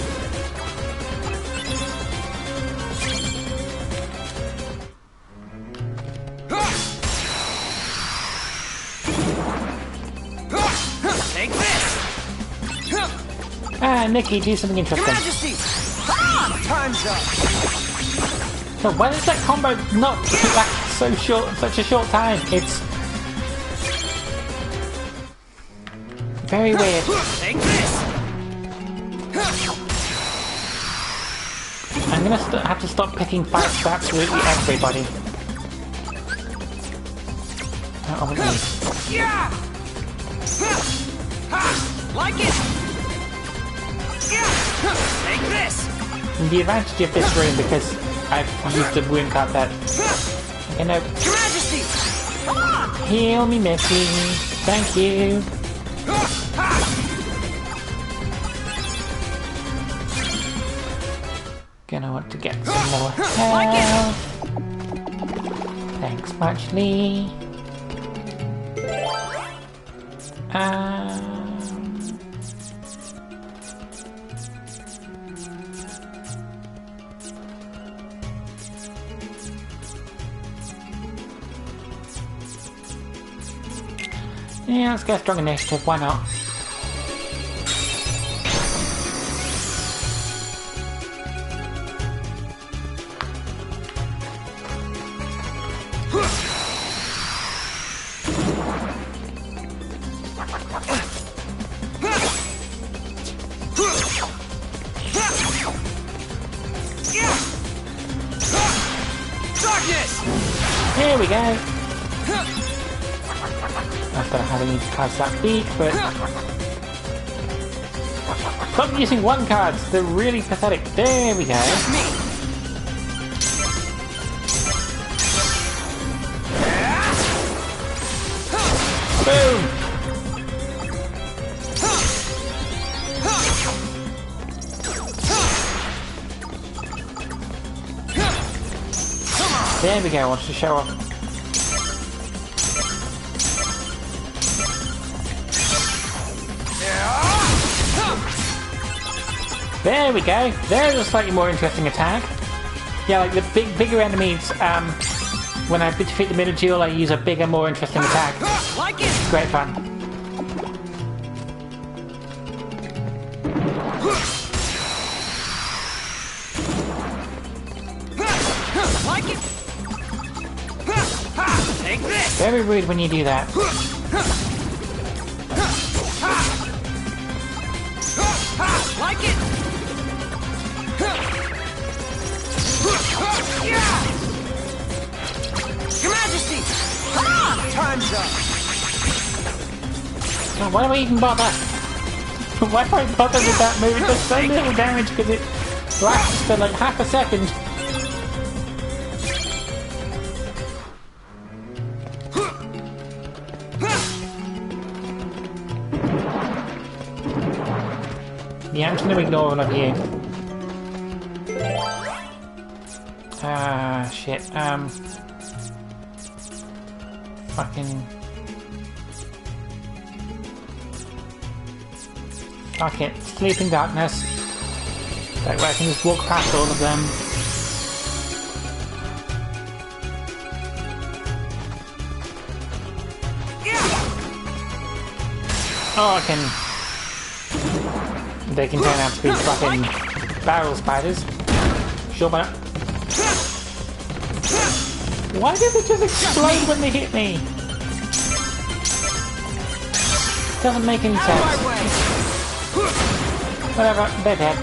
Take this! Ah, Nikki, do something interesting. Majesty! Time's up! So why does that combo not last so short, such a short time? It's very weird. Take this! I'm gonna have to stop picking fights for absolutely everybody. Oh, wait. Yeah! Like it! Yeah! Take this! And the advantage of this room, because I've used a wound card that, you know, Your Majesty! Come on! heal me, Mickey. Thank you. Gonna want to get some more health. Thanks much, Lee. Yeah, let's get a strong initiative, why not? Here we go! Not that I have any cards that weak, but... Stop using one cards! They're really pathetic. There we go. Boom! There we go, I want to show off. There we go. There's a slightly more interesting attack. Yeah, like the bigger enemies, when I defeat the middle duel, I use a bigger, more interesting attack. Like it! It's great fun. Like it! Take this! Very rude when you do that. Like it! Your Majesty! Come on! Time's up! Oh, why do I even bother? Why do I bother with that move? It does so little damage because it lasts for like half a second. Yeah, I'm just gonna ignore all of you. Ah, shit. Fucking... Fuck it. Sleep in darkness. That way I can just walk past all of them. Oh, I can... They can turn out to be fucking barrel spiders. Sure, why not? Why did they just explode when they hit me? Doesn't make any sense. Whatever, they're dead.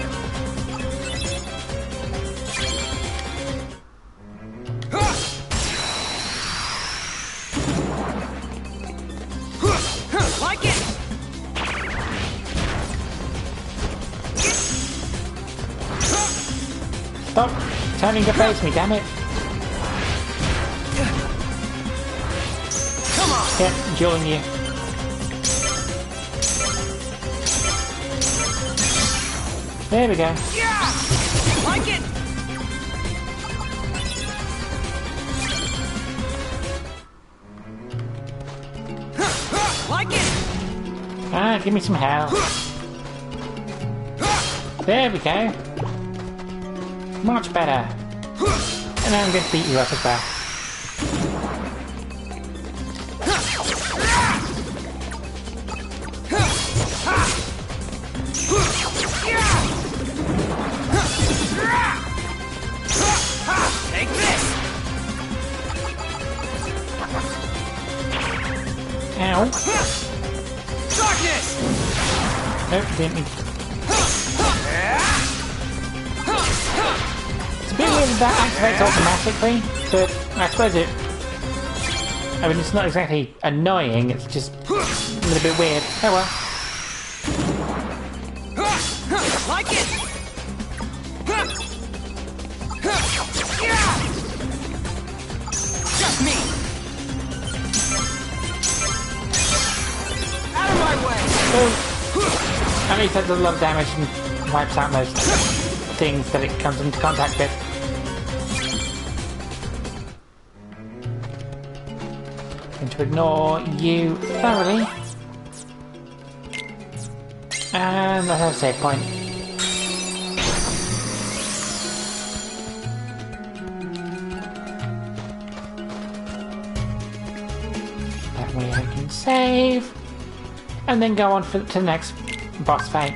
Like it! Stop turning to face me, damn it. Come on! Yep, dueling you. There we go. Yeah! Like it! Like it! Ah, give me some hell. There we go. Much better. And now I'm going to beat you up as well. Take this! Ow. Darkness! Nope, didn't mean. It's a bit weird that activates automatically, but I suppose it... I mean, it's not exactly annoying, it's just a little bit weird. Oh well. Like it! Just me! Out of my way! So, at least that does a lot of damage and wipes out most things that it comes into contact with. Going to ignore you thoroughly. And I have a save point. That way I can save. And then go on to the next boss fight.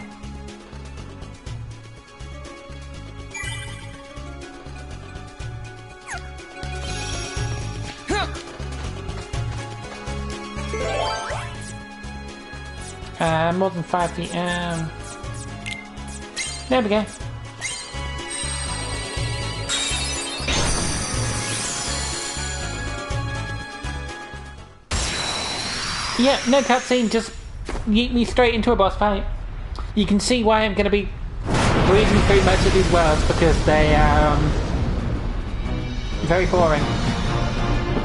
More than 5 feet. There we go. Yeah, no cutscene, just yeet me straight into a boss fight. You can see why I'm going to be breezing through most of these worlds, because they are very boring.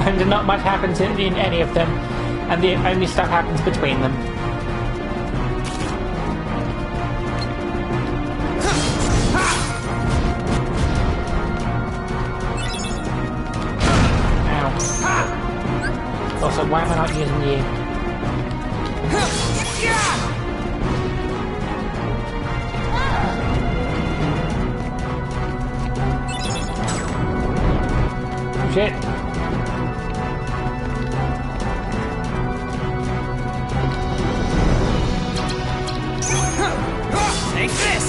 And not much happens in any of them, and the only stuff happens between them. Also, why am I not using you? Shit. Take this!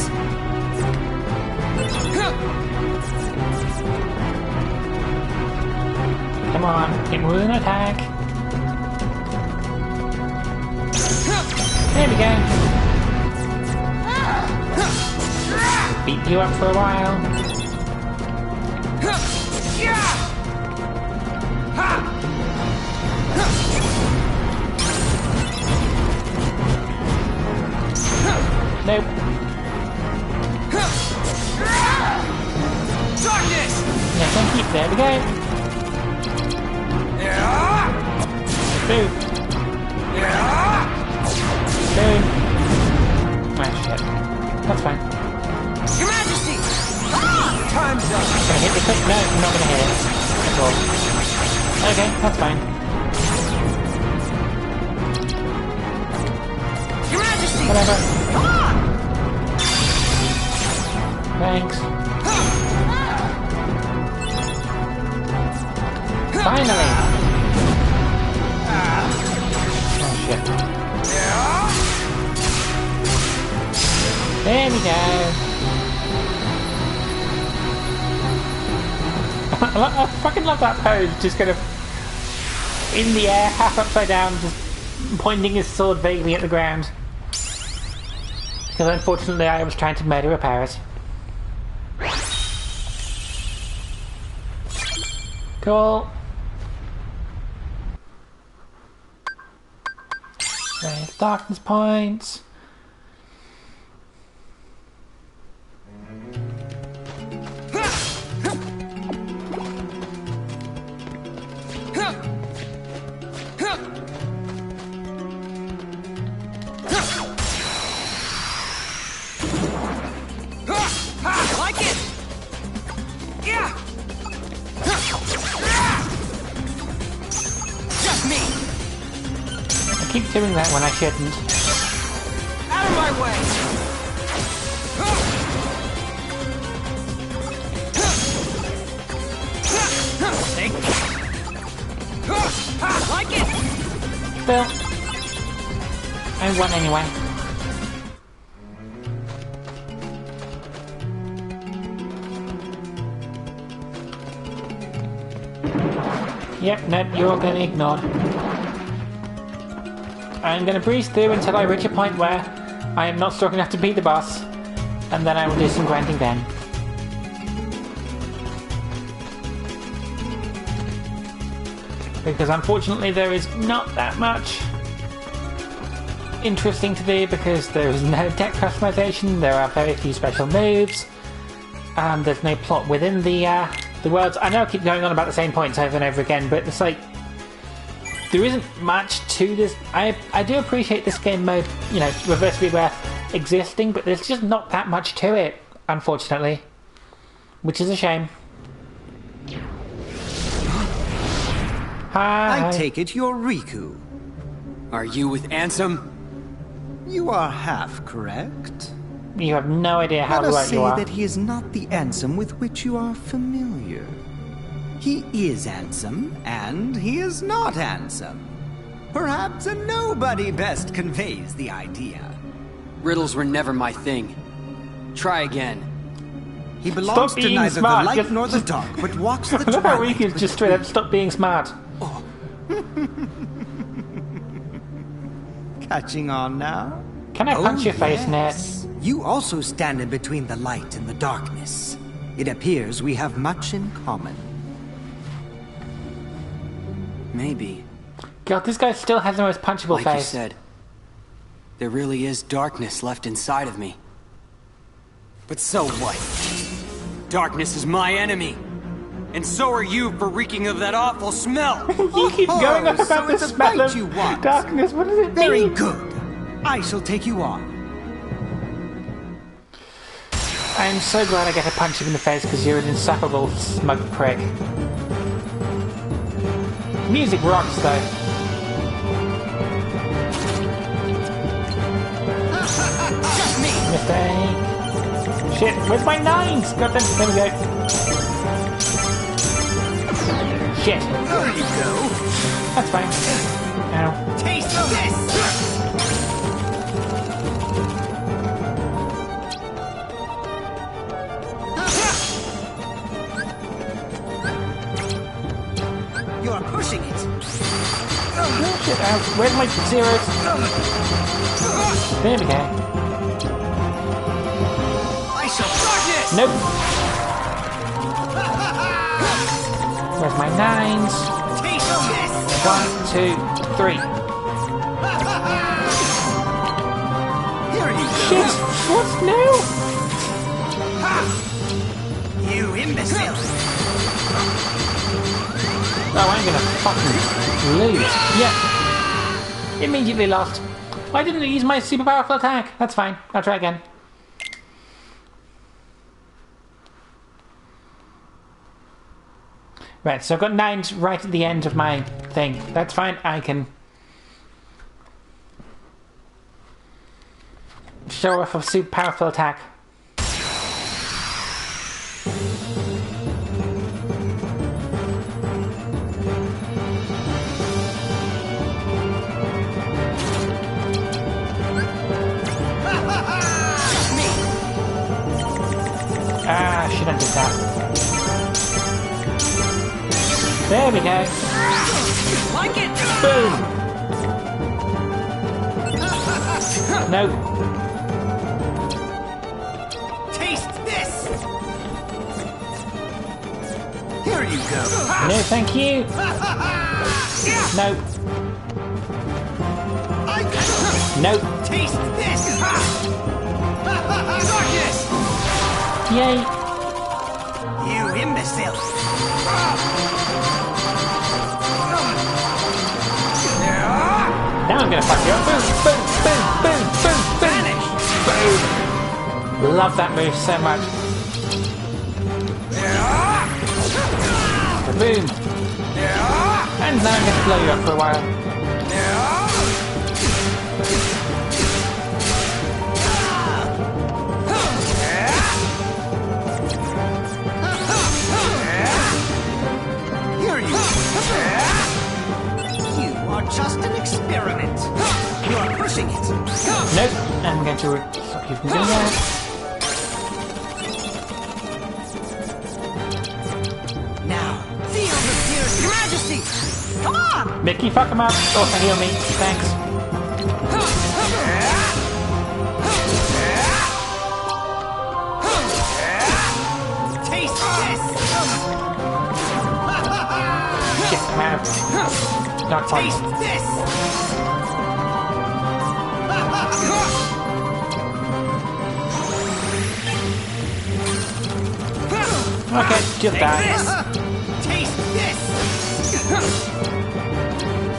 Come on, hit me with an attack. There we go. Beat you up for a while. Nope. Darkness! Yeah, thank you. There we go. Boom. Boom. Ah, shit. That's fine. Your Majesty! Ah! Time's up! Gonna hit the clip? No, I'm not gonna hit it. That's all. Okay, that's fine. Your Majesty! Whatever. Ah! Thanks. Finally! Oh shit. There we go. I fucking love that pose, just kind of in the air, half upside down, just pointing his sword vaguely at the ground. Because unfortunately I was trying to murder a parrot. Cool. There's darkness points. Like it! Yeah! Just me! I keep doing that when I shouldn't. Out of my way! Take like it! Still, I won anyway. Yep, nope, you're all getting ignored. I'm going to breeze through until I reach a point where I am not strong enough to beat the boss, and then I will do some grinding then. Because unfortunately there is not that much interesting to do because there is no deck customization, there are very few special moves, and there's no plot within the worlds. I know I keep going on about the same points over and over again, but it's like there isn't much to this. I do appreciate this game mode, you know, Reverse Rebirth existing, but there's just not that much to it, unfortunately, which is a shame. Hi. I take it you're Riku. Are you with Ansem? You are half correct. You have no idea how Let us right say you are. that he is not the Ansem with which you are familiar. He is Ansem, and he is not Ansem. Perhaps a nobody best conveys the idea. Riddles were never my thing. Try again. He belongs Stop to being neither smart, the light just- nor the dark, but walks the I love how twilight. Riku's just straight up stop being smart. Catching on now? Can I punch your face, yes. Ned? You also stand in between the light and the darkness. It appears we have much in common. Maybe. God, this guy still has the most punchable Like you face. said, there really is darkness left inside of me. But so what? Darkness is my enemy. And so are you for reeking of that awful smell. You keep going on so about the it's a smell bite of you want. darkness. What does it Very mean? good. I shall take you on. I'm so glad I get to punch him in the face because you're an insufferable smug prick. Music rocks though. Just me. Mistake. Shit, where's my nines? God damn, there we go. Shit. There you go. That's fine. Ow. Taste this. You're pushing it. Oh, shit, ow. Where's my zeros? There we go. I shall darkness. Nope. Where's my nines? Taste this. 1, 2, 3. Here you go. Shit! What's new? You imbecile. Oh, I'm gonna fucking lose. Yeah. Immediately lost. I didn't use my super powerful attack. That's fine. I'll try again. Right, so I've got 9 right at the end of my thing. That's fine, I can show off a super powerful attack. Ah, shouldn't have did that. There we go. Like it! Boom! No. Taste this! Here you go. No, thank you. No. No. Taste this! Darkness! Yay. You imbecile! Now I'm gonna fuck you up. Boom, boom, boom, boom, boom, boom. Boom. Love that move so much. Boom. And now I'm gonna blow you up for a while. Here you You are just an experiment. You are pushing it. Nope. I'm going to stop you from doing that. Now, feel the fear, Your Majesty! Come on! Mickey, fuck him up. Also heal me. Thanks. Taste this! Shit, I'm out. Not fun. Taste this! Okay, just die. Taste this!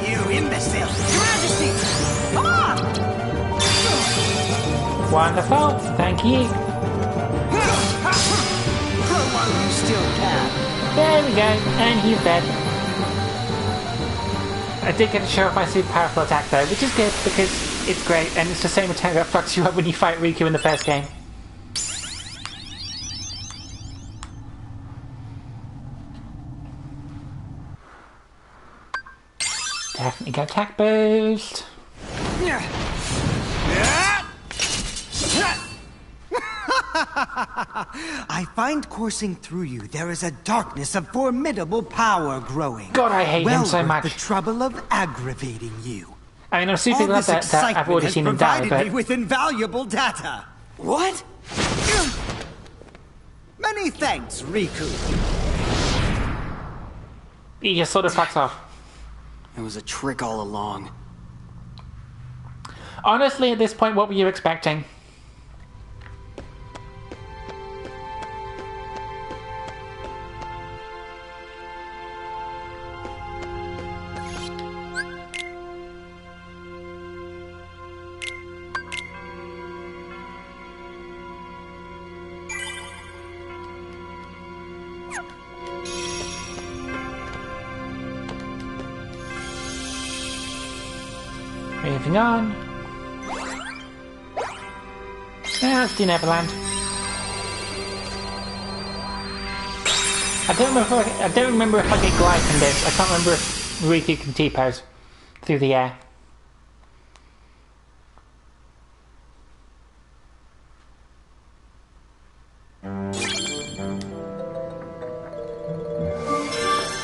You imbecile! Your Majesty! Come on! Wonderful. Thank you. While you still can. There we go. And he's dead. I did get to show off my super powerful attack though, which is good because it's great and it's the same attack that fucks you up when you fight Riku in the first game. Definitely get attack boost. I find coursing through you there is a darkness of formidable power growing. God, I hate him so worth much. the trouble of aggravating you. I mean, I'm super All glad this that I've excitement already has seen him die, provided me but with invaluable data. What? Many thanks, Riku. he just sort of fucks off. It was a trick all along. Honestly, at this point, what were you expecting? Moving on. Let's do Neverland. I don't remember if I get glide from this. I can't remember if Riku can T-pose through the air.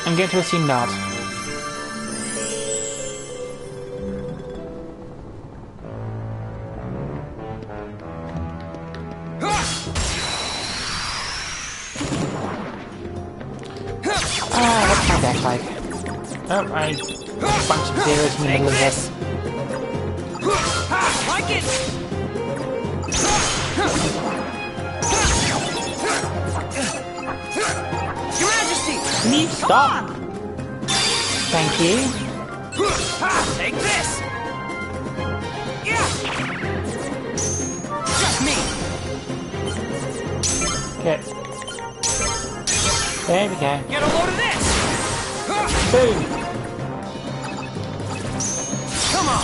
I'm going to assume not. What's my deck like? Oh, I bunch of zeros in the middle of this. Like it! Your Majesty! Can you stop? Thank you. Take this! Yeah! Just me! Good. There we go. Get a load of this! Boom! Come on!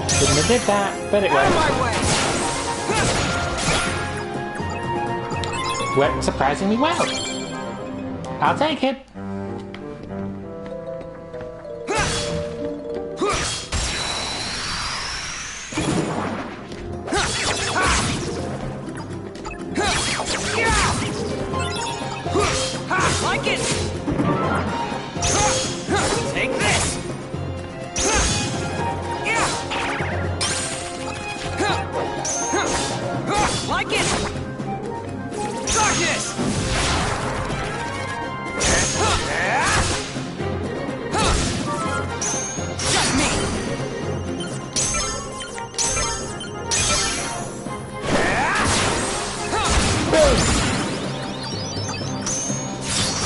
Shouldn't have did that, but it worked. Worked surprisingly well. I'll take it. Like it! Take this! Like it! Darkness! Just me! Boom!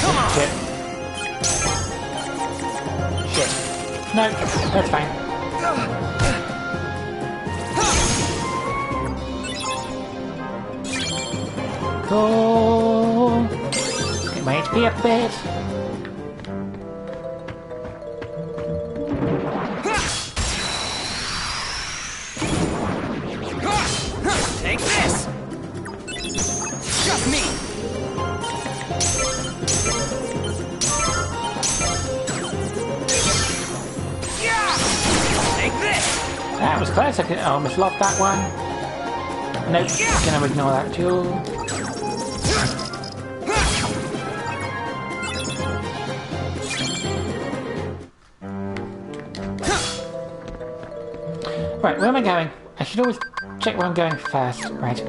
Come on! Shit. Shit. No, that's fine. Cool. Get my HP up a bit. Take this! Just me! Take this! That was close. I almost lost that one. Nope. Gonna ignore that duel. Right, where am I going? I should always check where I'm going first. Right,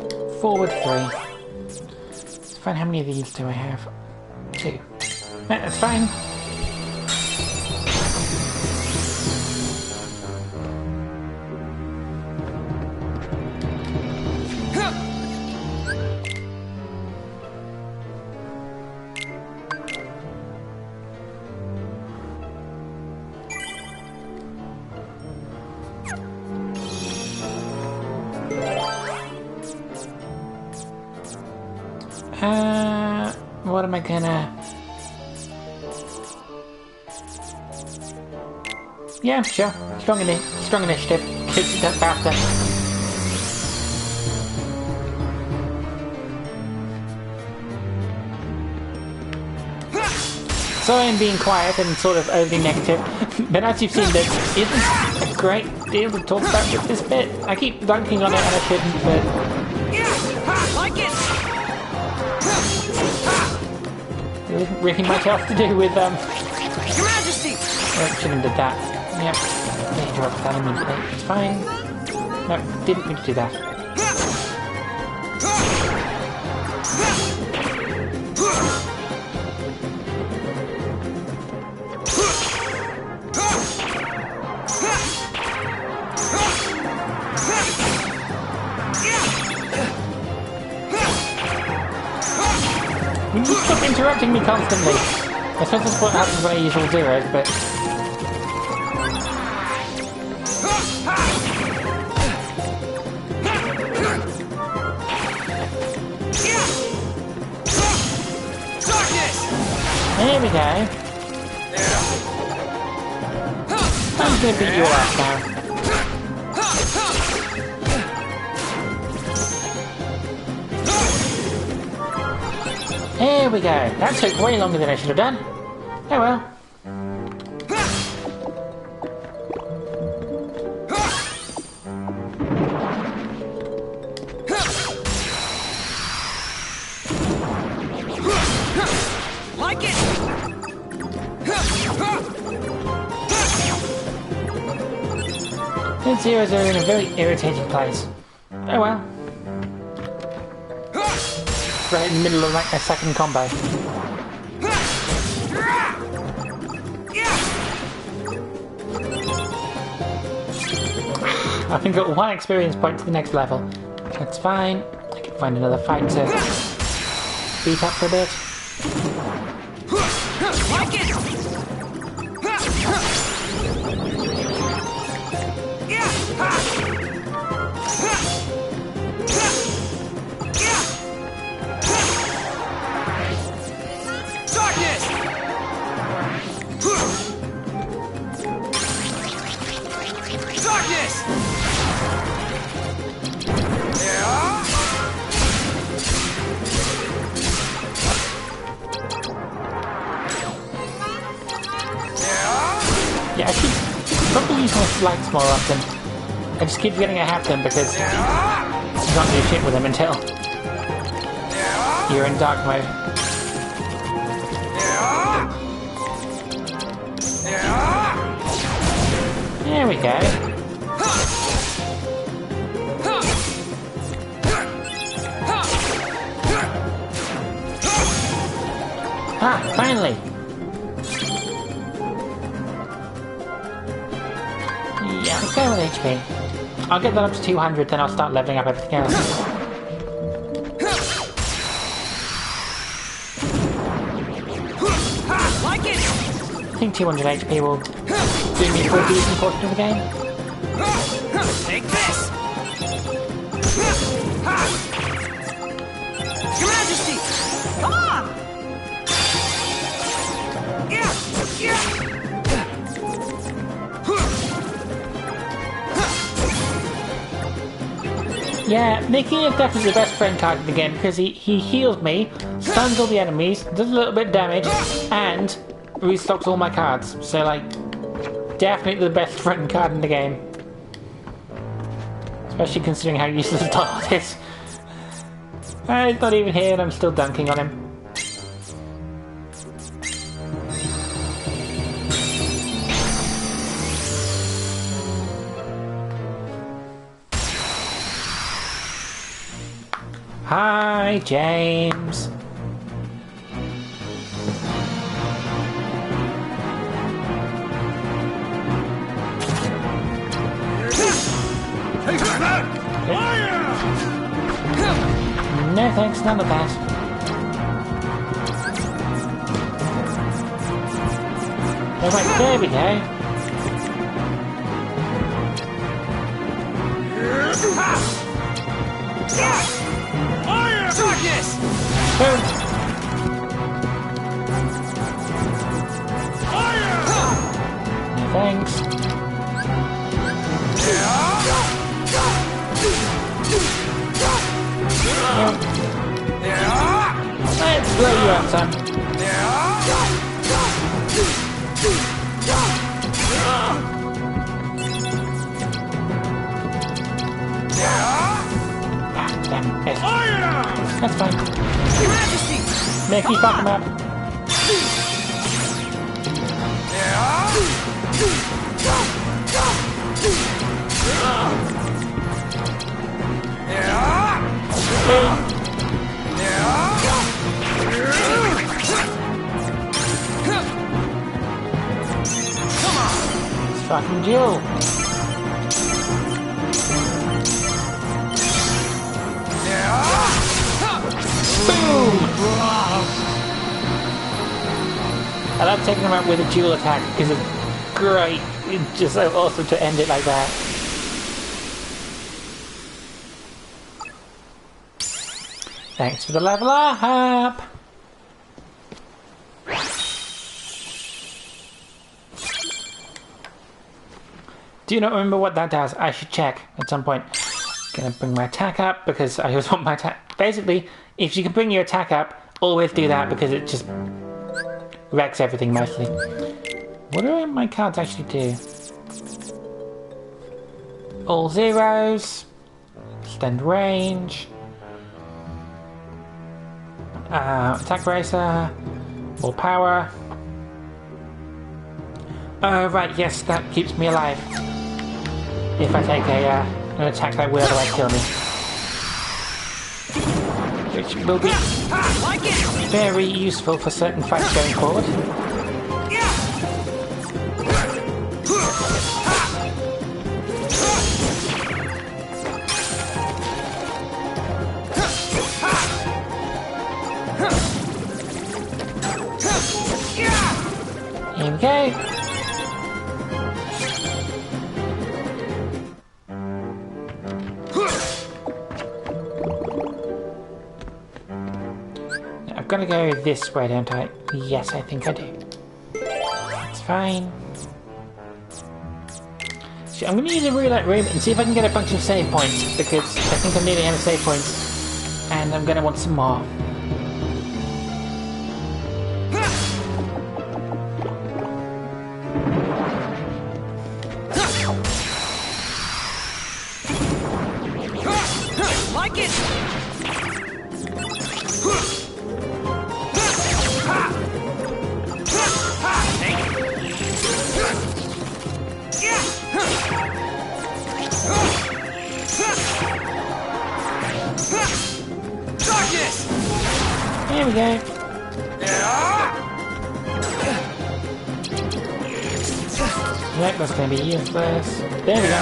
forward 3. Let's find how many of these do I have. 2. Right, that's fine. What am I gonna... Yeah, sure. Strong initiative. Keeps it up faster. Sorry I'm being quiet and sort of overly negative, but as you've seen, there isn't a great deal to talk about with this bit. I keep dunking on it and I shouldn't, but... Like it! There isn't really much else to do with, Your Majesty! Well, shouldn't have did that. Yep. Interrupt that immediately. It's fine. No, didn't mean to do that. You just stop interrupting me constantly. I suppose that's what happens when I use all zeros, but... There we go. I'm gonna beat you up now. There we go. That took way longer than I should have done. Oh well. Like it! Those zeros are in a very irritating place. Oh well. Right in the middle of like a second combo. I've got 1 experience point to the next level. That's fine. I can find another fight to beat up for a bit. Like it! Darkness! Yeah, I should probably use my lights more often. I just keep getting a half them because you can't do shit with them until you're in dark mode. There we go. Ah, finally! Yeah, let's go with HP. I'll get that up to 200, then I'll start leveling up everything else. Like it! I think 200 HP will do me for a decent portion of the game. Take this! Your Majesty! Come on! Yeah, Mickey is definitely the best friend card in the game because he heals me, stuns all the enemies, does a little bit of damage, and restocks all my cards. So, like, definitely the best friend card in the game. Especially considering how useless Donald is. He's not even here and I'm still dunking on him. Hi, James. No thanks, none of that. Alright, there we go. Darkness! Boom. No thanks. Let's blow you up, son. Damn it. That's fine. Your Majesty! Mickey, fuck him up. Boom. It's fucking Jill. Boom! I love taking him out with a dual attack because it's great. It's just so awesome to end it like that. Thanks for the level up! Do you not remember what that does? I should check at some point. Gonna bring my attack up because I just want my attack. Basically, if you can bring your attack up, always do that because it just wrecks everything mostly. What do my cards actually do? All zeros, extend range, attack racer, more power. Oh right, yes, that keeps me alive. If I take an attack that will otherwise kill me. Which will be very useful for certain fights going forward. Here we go. I've got to go this way, don't I? Yes, I think I do. It's fine. So I'm going to use a roulette room and see if I can get a bunch of save points, because I think I'm nearly out of save points, and I'm going to want some more. it! Darkness! Here we go. Nope, that's going to be useless. There we go.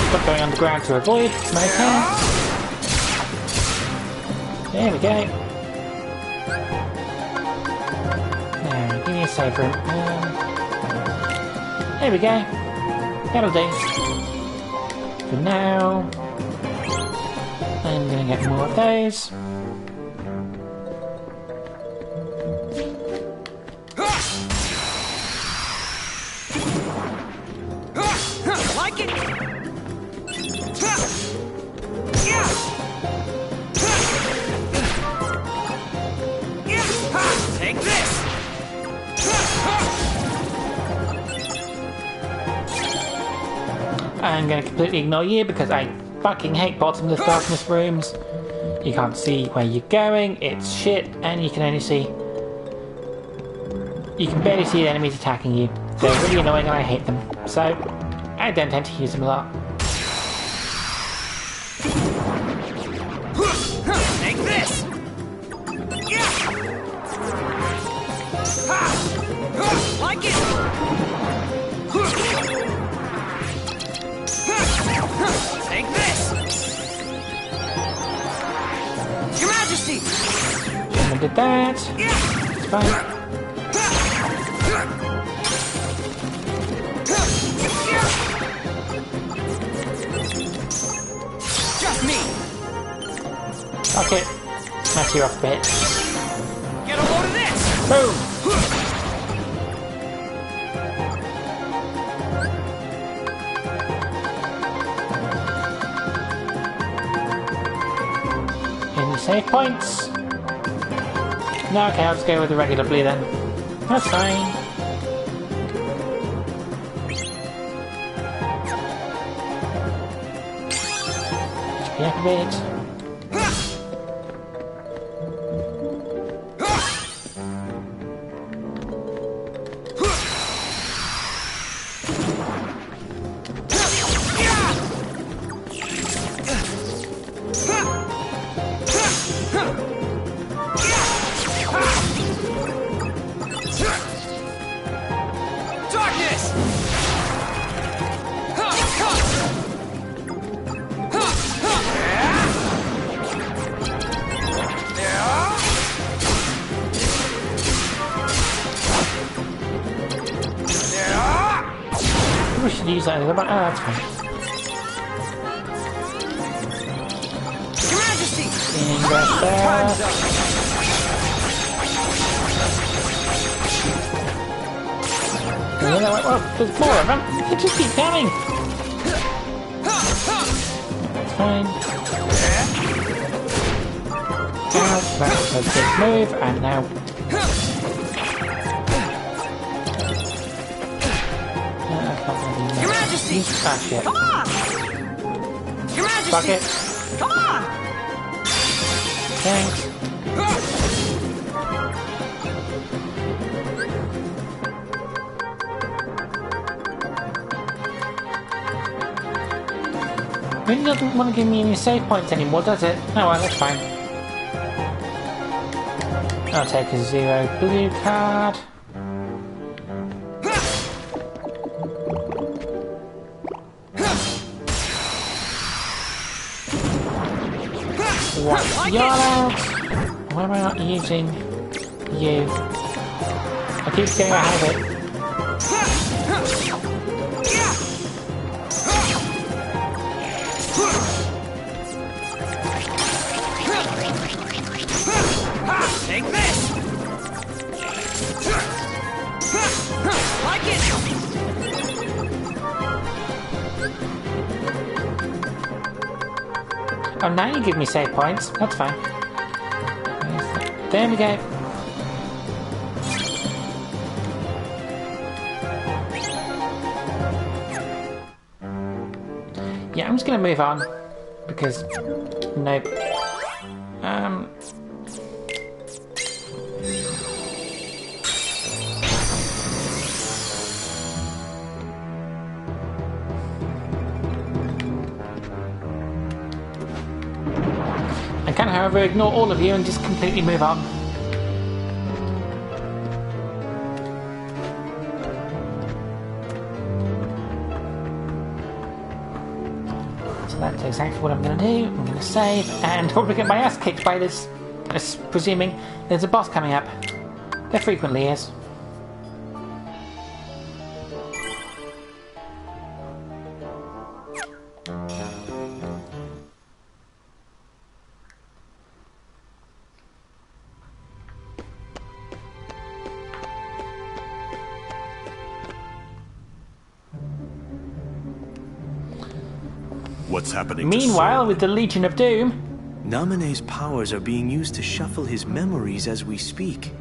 Stop going underground to avoid my attacks. There we go. Now, give me a save room. There we go. That'll do. For now, I'm going to get more of those. Like it? Take this! I'm going to completely ignore you because I fucking hate bottomless darkness rooms. You can't see where you're going, it's shit, and you can only see... You can barely see the enemies attacking you. They're really annoying and I hate them. So, I don't tend to use them a lot. Take this! Like it! Take this! Your Majesty! I did that. It's fine. Just me! Okay. Smash you off a bit. Get a load of this! Boom! Any save points? No, okay, I'll just go with the regular blue then. That's fine. Be up a bit. Darkness! We should use that in the back. Oh, that's fine. Your Majesty! Ingress there. Time's up! And then I went, well, there's more of them. They just keep coming. That's fine. Now, that's a big move, and now... Your Majesty! Ah, shit. Come on! Your Majesty! Fuck it. Come on! Thanks. Really doesn't want to give me any save points anymore, does it? Oh well, that's fine. I'll take a 0 blue card. What's your out? Why am I not using you? I keep getting ahead of it. Take this! Like it! Oh, now you give me save points. That's fine. There we go. just going to move on. Because... Nope. I can, however, ignore all of you and just completely move on. So that's exactly what I'm going to do. I'm going to save and probably get my ass kicked by this, presuming there's a boss coming up. There frequently is. What's happening Meanwhile, to with the Legion of Doom... Naminé's powers are being used to shuffle his memories as we speak.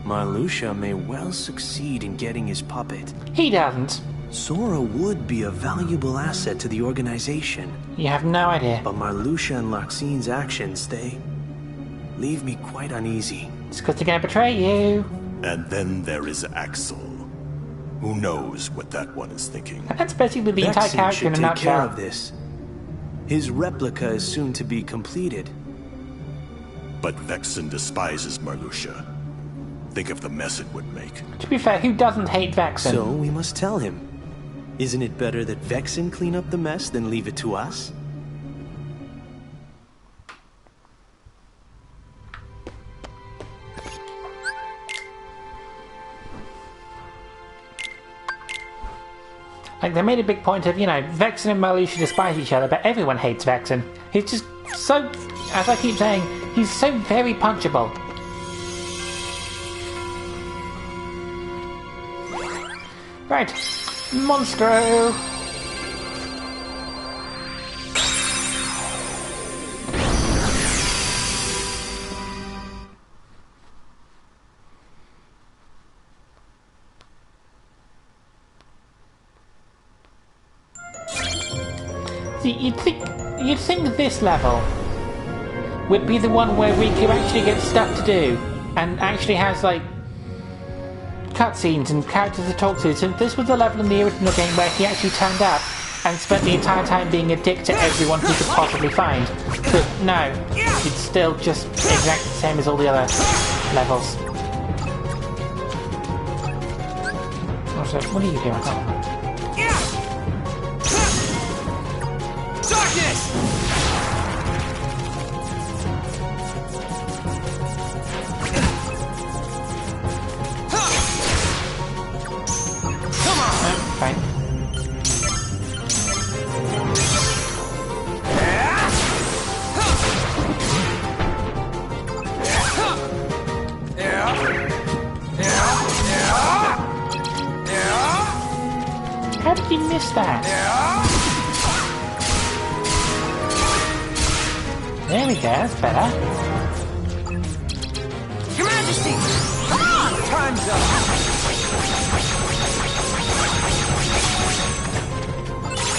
Marluxia may well succeed in getting his puppet. He doesn't. Sora would be a valuable asset to the organization. You have no idea. But Marluxia and Larxine's actions, they leave me quite uneasy. It's because they're going to betray you. And then there is Axel. Who knows what that one is thinking? And that's basically the entire Vexen character in should a take care nutshell. of this. His replica is soon to be completed. But Vexen despises Marluxia. Think of the mess it would make. To be fair, who doesn't hate Vexen? So we must tell him. Isn't it better that Vexen clean up the mess than leave it to us? Like, they made a big point of, you know, Vexen and Marluxia despise each other, but everyone hates Vexen. He's just so, as I keep saying, he's so very punchable. Right, Monstro! See, you'd think this level would be the one where Riku actually gets stuff to do and actually has like cutscenes and characters to talk to. So this was the level in the original game where he actually turned up and spent the entire time being a dick to everyone he could possibly find. But no, it's still just exactly the same as all the other levels. Also, what are you doing? Darkness! Come on! Fine. How did you miss that? There we go, that's better. Your Majesty! Come on! Time's up!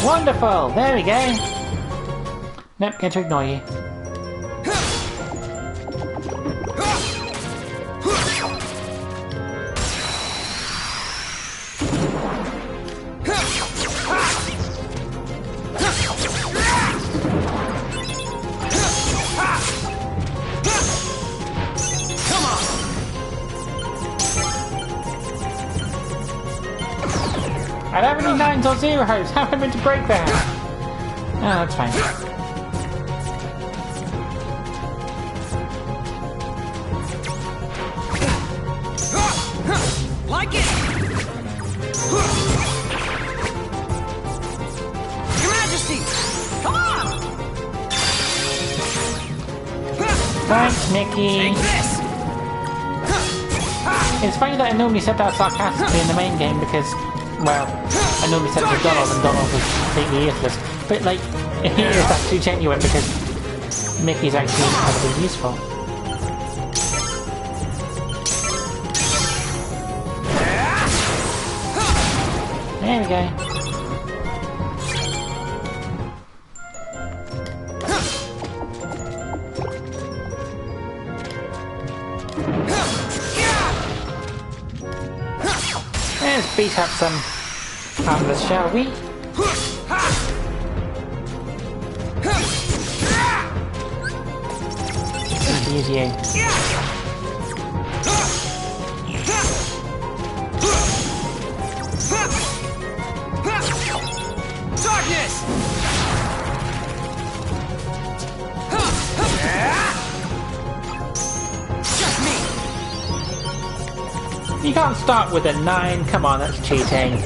Wonderful! There we go. Nope, going to ignore you. I don't have any 9s or 0s. How am I meant to break that? Oh, that's fine. Like it! Your Majesty! Come on! Thanks, Mickey. Take this! It's funny that I normally said that sarcastically in the main game because, well, I normally said it to Donald and Donald was completely useless. But, like, here it's actually genuine because Mickey's actually incredibly useful. There we go. Let's beat up some armless, shall we? Use you. Darkness! Just me! You can't start with a 9. Come on, that's cheating.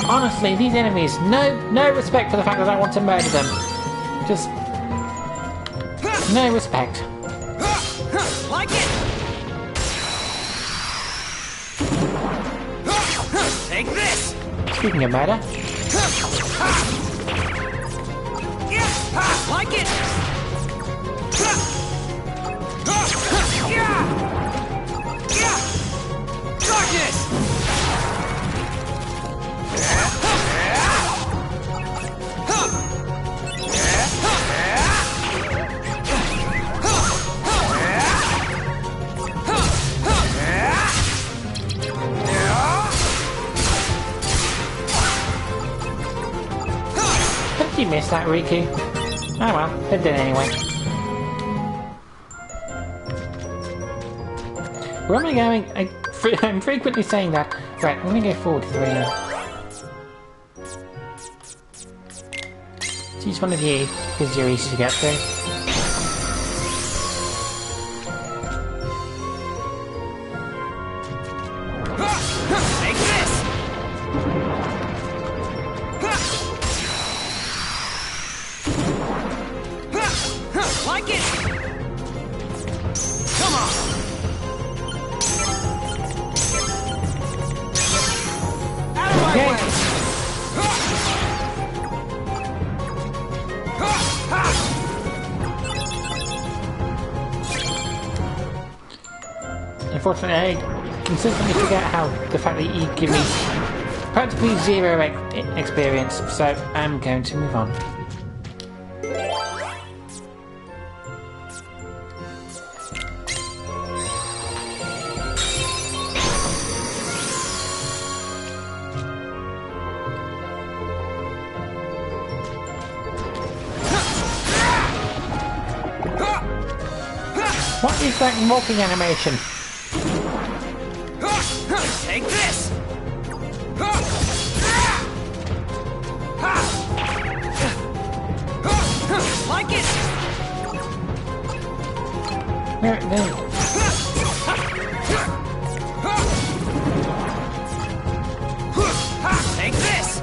Honestly, these enemies, no respect for the fact that I want to murder them. Just no respect. Like it! Take this! Speaking of murder, Like it! Darkness! how did you miss that, Riku? Oh well, it did anyway. Where am I going? I'm frequently saying that. Right, I'm gonna go forward because I choose one of you because you're easy to get through. Take this! Like it! Come on! Out of my Okay. way! Unfortunately, I consistently forget how the fact that you give me practically 0 experience, so I'm going to move on. What is that walking animation? Take this! Like it! There. Take this!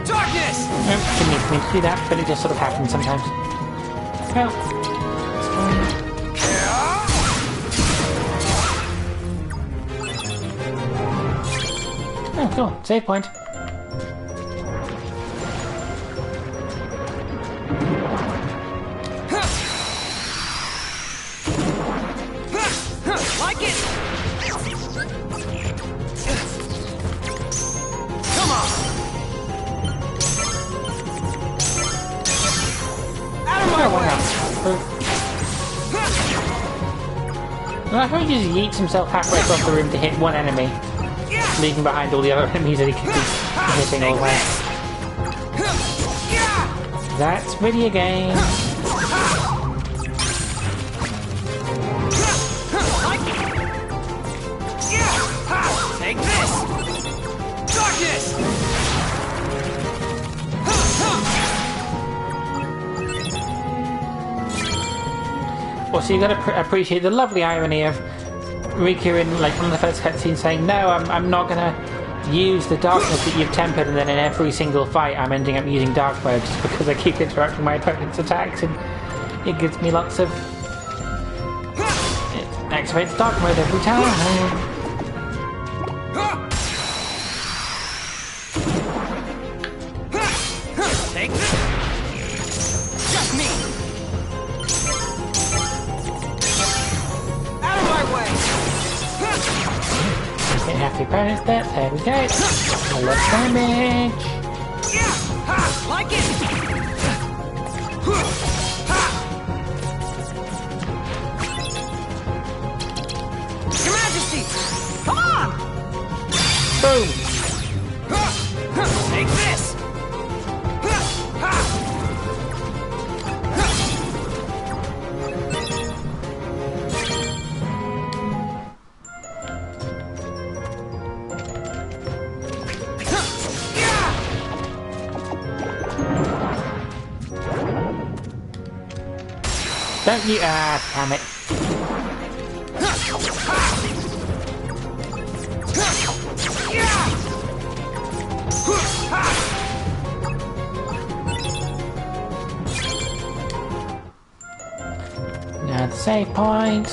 Darkness! Didn't need me to do that, but it just sort of happens sometimes. Well, it's fine. Oh, cool. Save point. Like it! Come on! Out of my Oh, way! wow. I heard he just yeets himself halfway across the room to hit one enemy, leaving behind all the other enemies that he could be hitting all the way. That's video game. Take this! Darkness! Also, you gotta appreciate the lovely irony of Riku in like one of the first cutscenes saying, "No, I'm not gonna use the darkness that you've tempered," and then in every single fight, I'm ending up using dark mode just because I keep interrupting my opponent's attacks, and it gives me lots of. It activates dark mode every time. the opponent's death. There we go. A lot of damage. Like it! Your Majesty! Come on! Boom! Take this! Don't you? Ah, damn it. Now the save point.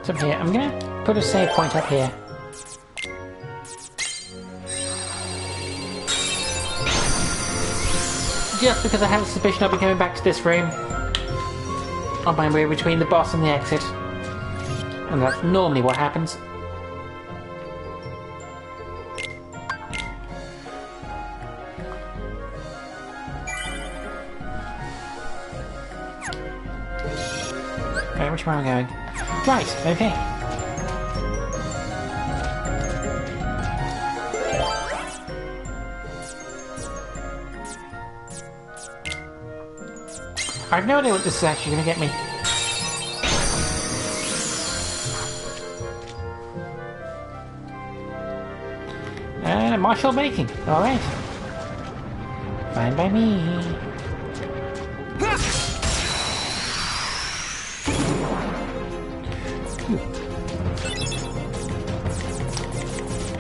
It's up here. I'm gonna put a save point up here. Just because I have a suspicion I'll be coming back to this room on my way between the boss and the exit. And that's normally what happens. Right, which way am I going? Right, okay. I have no idea what this is actually going to get me. Marshall baking. Alright. Fine by me.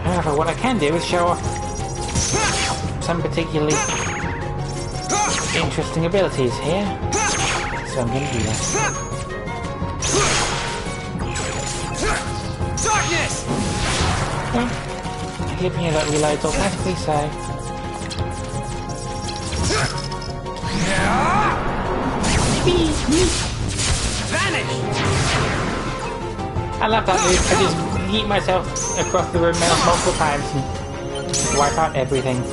However, what I can do is show off some particularly interesting abilities here. So I'm going to do that. Darkness! Well, keeping it that reloads automatically, so... Vanish! I love that move. I just yeet myself across the room multiple times and wipe out everything.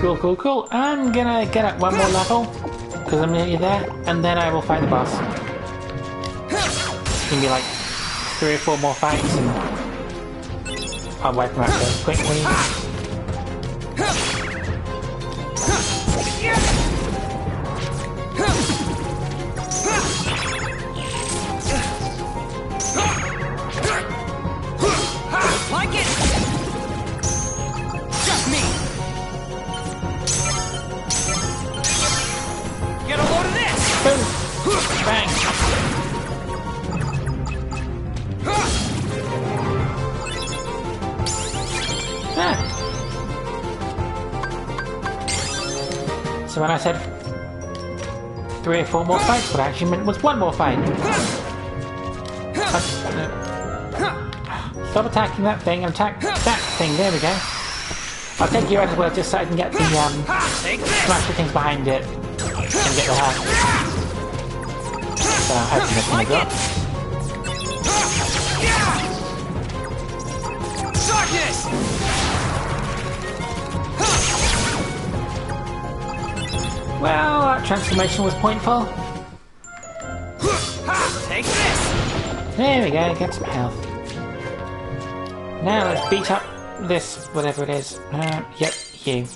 Cool, cool, cool. I'm gonna get up one more level, because I'm nearly there, and then I will fight the boss. It's gonna be like 3 or 4 more fights, and I'll wipe them out very quickly. Like it! Just me! Get a load of this! Boom! Bang! Ah. So when I said 3 or 4 more fights, what I actually meant was 1 more fight. Stop attacking that thing and attack that thing. There we go. I'll take you out as well just so I can get the smash the things behind it and get the heart. So I hope that's gonna go. Darkness! Well, that transformation was pointful. Take this! There we go, get some health. Now let's beat up this, whatever it is. Yep, you.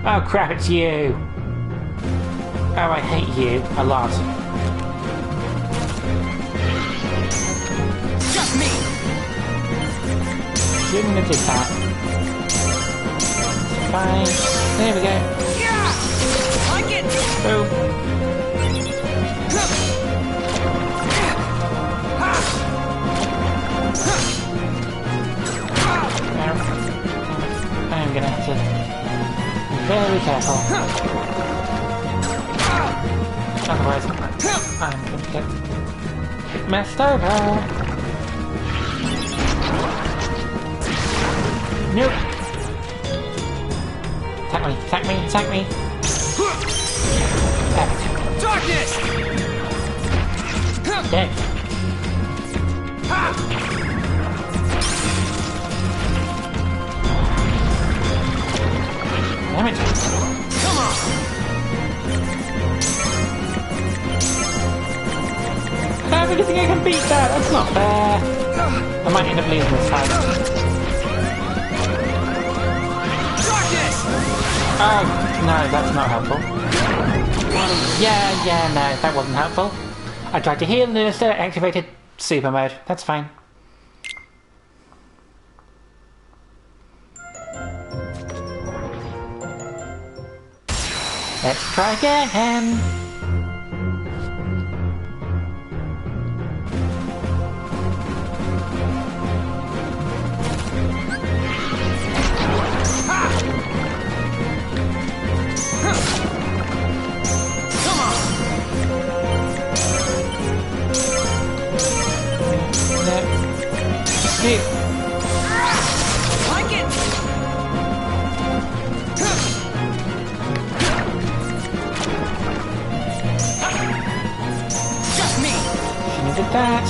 Oh crap, it's you! Oh, I hate you a lot. Just me! Shouldn't have did that. Fine. There we go. Yeah! Like it! Boom. Now, I'm gonna have to be very careful. Otherwise, I'm gonna get messed over. Nope. Attack me, attack me, attack me. Perfect. Darkness! Dead. Damn it. Come on! I don't really think I can beat that. That's not fair. I might end up losing this fight. Darkness! Oh, no, that's not helpful. Yeah, no, that wasn't helpful. I tried to heal and instead I activated super mode. That's fine. Let's try again. Like it! Just me! Needed that.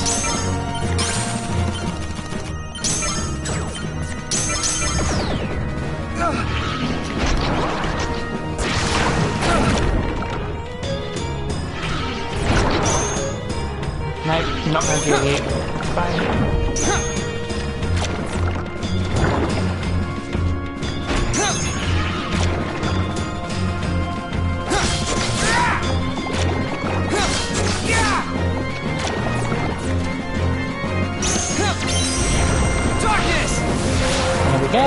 No, I'm not going to do it. Bye. Darkness! There we go.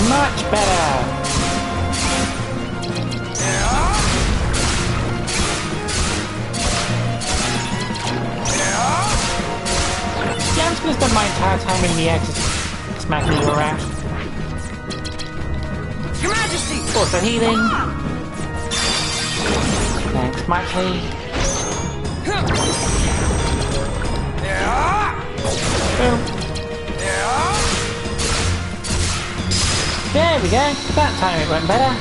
Much better. Yeah, I'm just gonna spend my entire time in the air just smacking you around. Your Majesty! Also healing. Thanks, Mikey. Boom. There we go. That time it went better.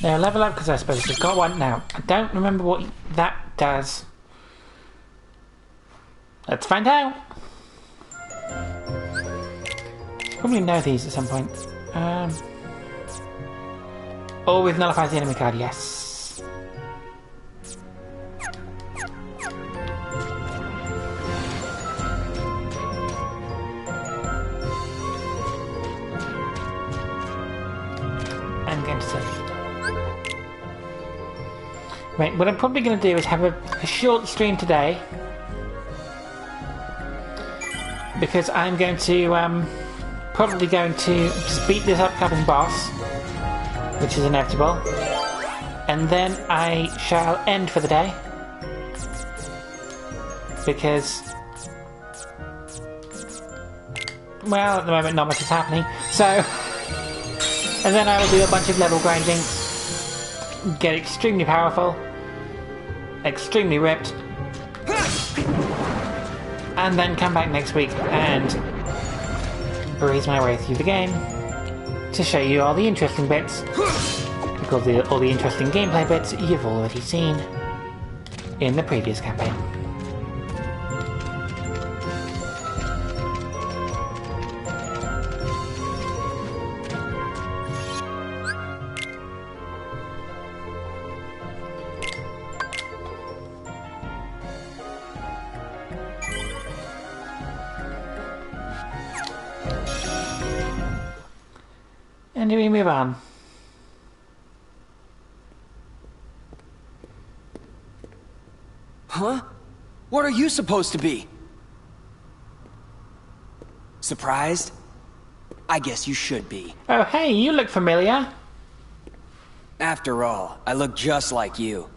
Now level up because I suppose we've got one now. I don't remember what that does. Let's find out. Probably know these at some point. Always nullifies the enemy card, yes. I'm going to save. Right, what I'm probably going to do is have a short stream today. Because I'm going to, probably going to just beat this upcoming boss, which is inevitable, and then I shall end for the day, because, well, at the moment not much is happening, so, and then I will do a bunch of level grinding, get extremely powerful, extremely ripped, and then come back next week and breeze my way through the game to show you all the interesting bits, because all the interesting gameplay bits you've already seen in the previous campaign. And do we move on? Huh? What are you supposed to be? Surprised? I guess you should be. Oh, hey, you look familiar. After all, I look just like you.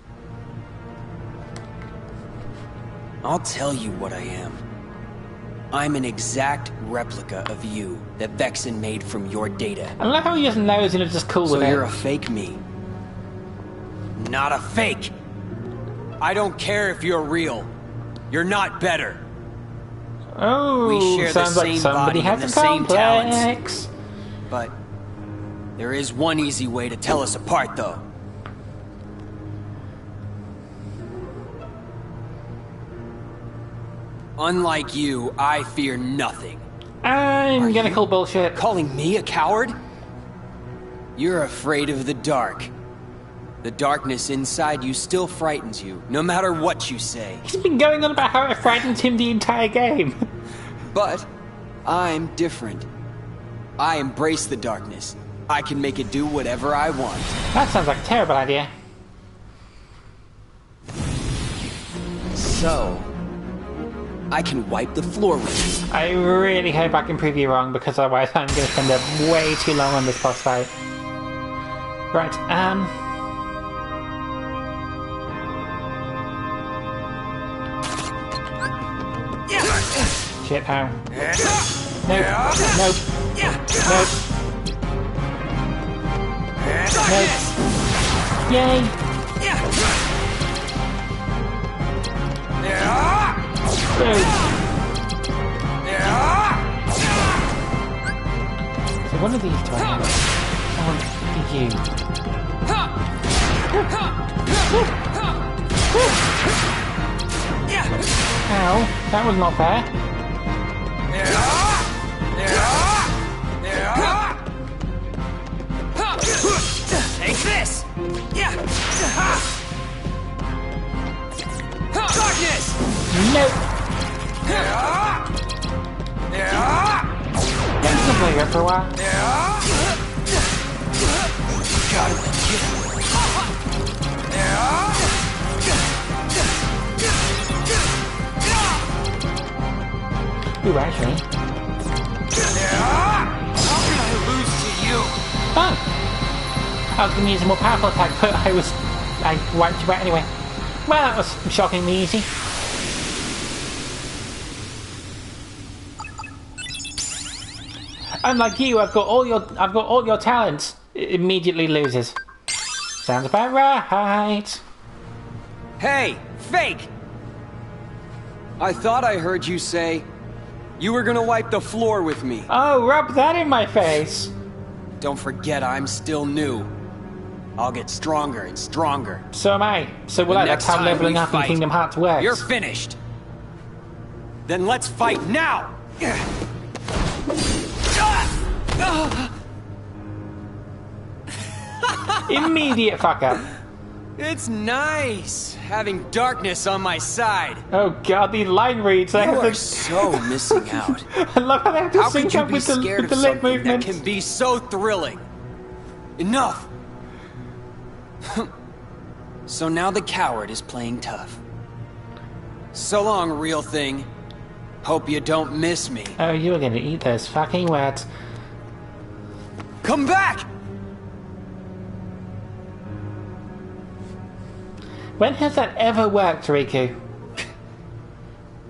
I'll tell you what I am. I'm an exact replica of you that Vexen made from your data. I love how he just knows and is just cool So with you're it. a fake me. Not a fake! I don't care if you're real. You're not better. Oh, We share the sounds like same somebody body has and a the same complex. But there is one easy way to tell us apart, though. Unlike you, I fear nothing. I'm gonna call bullshit. Calling me a coward? You're afraid of the dark. The darkness inside you still frightens you, no matter what you say. He's been going on about how it frightened him the entire game. But I'm different. I embrace the darkness. I can make it do whatever I want. That sounds like a terrible idea. So, I can wipe the floor with you. I really hope I can prove you wrong, because otherwise I'm gonna spend way too long on this boss fight. Right, shit, how? Nope. Nope. Nope. Nope. Yay! Boom. So one of these do I have? I want you. Ow, that was not fair. Take this! Darkness! Nope. That's gonna play here for a while. Ooh, actually. How can I lose to you? Oh! I was gonna use a more powerful attack, but I wiped you out anyway. Well, that was shockingly easy. Unlike you, I've got all your talents. It immediately loses. Sounds about right. Hey, fake! I thought I heard you say you were gonna wipe the floor with me. Oh, rub that in my face. Don't forget I'm still new. I'll get stronger and stronger. So am I. So will The I. next That's how time leveling we up in fight, Kingdom Hearts works. You're finished. Then let's fight now! Immediate fuck up. It's nice having darkness on my side. Oh god, the line reads. I You have are to... so missing out. I love how they have to How sync could you up be with the scared lip of something that movement. can be so thrilling? Enough! So now the coward is playing tough. So long, real thing. Hope you don't miss me. Oh, you were gonna eat those fucking words. Come back! When has that ever worked, Riku?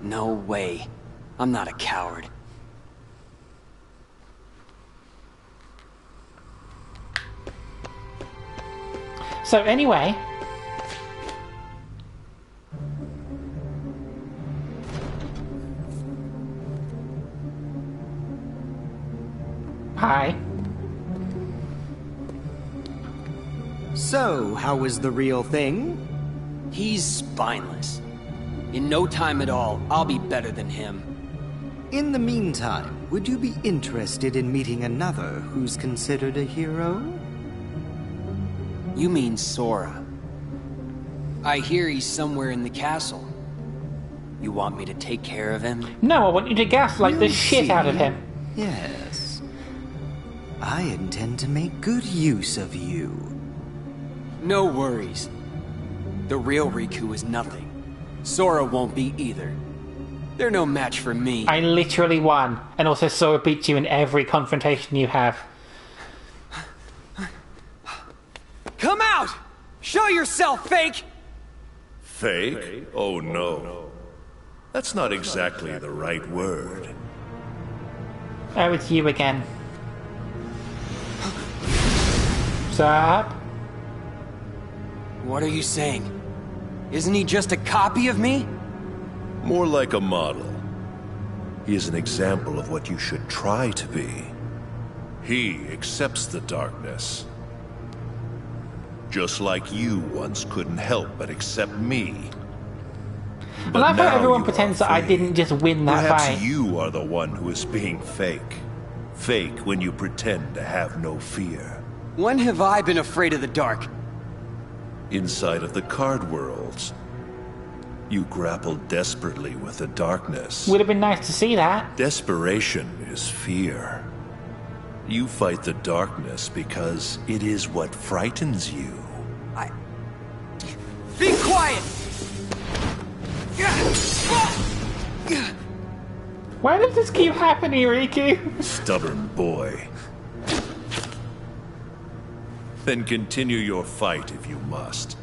No way. I'm not a coward. So anyway... Hi. So, how was the real thing? He's spineless. In no time at all, I'll be better than him. In the meantime, would you be interested in meeting another who's considered a hero? You mean Sora. I hear he's somewhere in the castle. You want me to take care of him? No, I want you to gaslight the You'll shit out of see. him. Yes. I intend to make good use of you. No worries. The real Riku is nothing. Sora won't be either. They're no match for me. I literally won, and also Sora beats you in every confrontation you have. Come out! Show yourself, fake! Fake? Oh no. That's not exactly the right word. Oh, it's you again. Sup? What are you saying? Isn't he just a copy of me? More like a model. He is an example of what you should try to be. He accepts the darkness. Just like you once couldn't help but accept me. I love how now everyone you pretends are that I free. didn't just win that Perhaps fight. you are the one who is being fake. Fake when you pretend to have no fear. When have I been afraid of the dark? Inside of the card worlds, you grapple desperately with the darkness. Would have been nice to see that. Desperation is fear. You fight the darkness because it is what frightens you. Be quiet! Why does this keep happening, Riku? Stubborn boy. Then continue your fight if you must.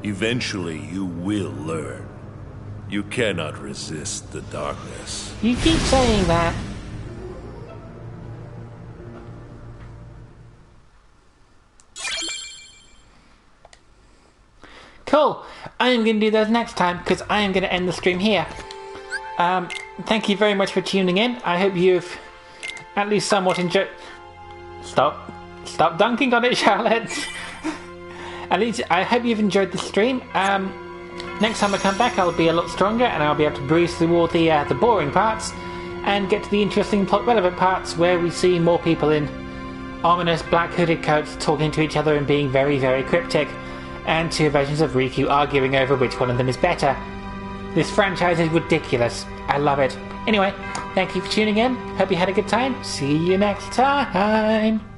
Eventually you will learn. You cannot resist the darkness. You keep saying that. Cool. I am going to do those next time because I am going to end the stream here. Thank you very much for tuning in. I hope you've at least somewhat enjoyed... Stop dunking on it, Charlotte. At least I hope you've enjoyed the stream. Next time I come back, I'll be a lot stronger and I'll be able to breeze through all the boring parts and get to the interesting plot relevant parts where we see more people in ominous black hooded coats talking to each other and being very, very cryptic, and two versions of Riku arguing over which one of them is better. This franchise is ridiculous. I love it. Anyway, thank you for tuning in. Hope you had a good time. See you next time.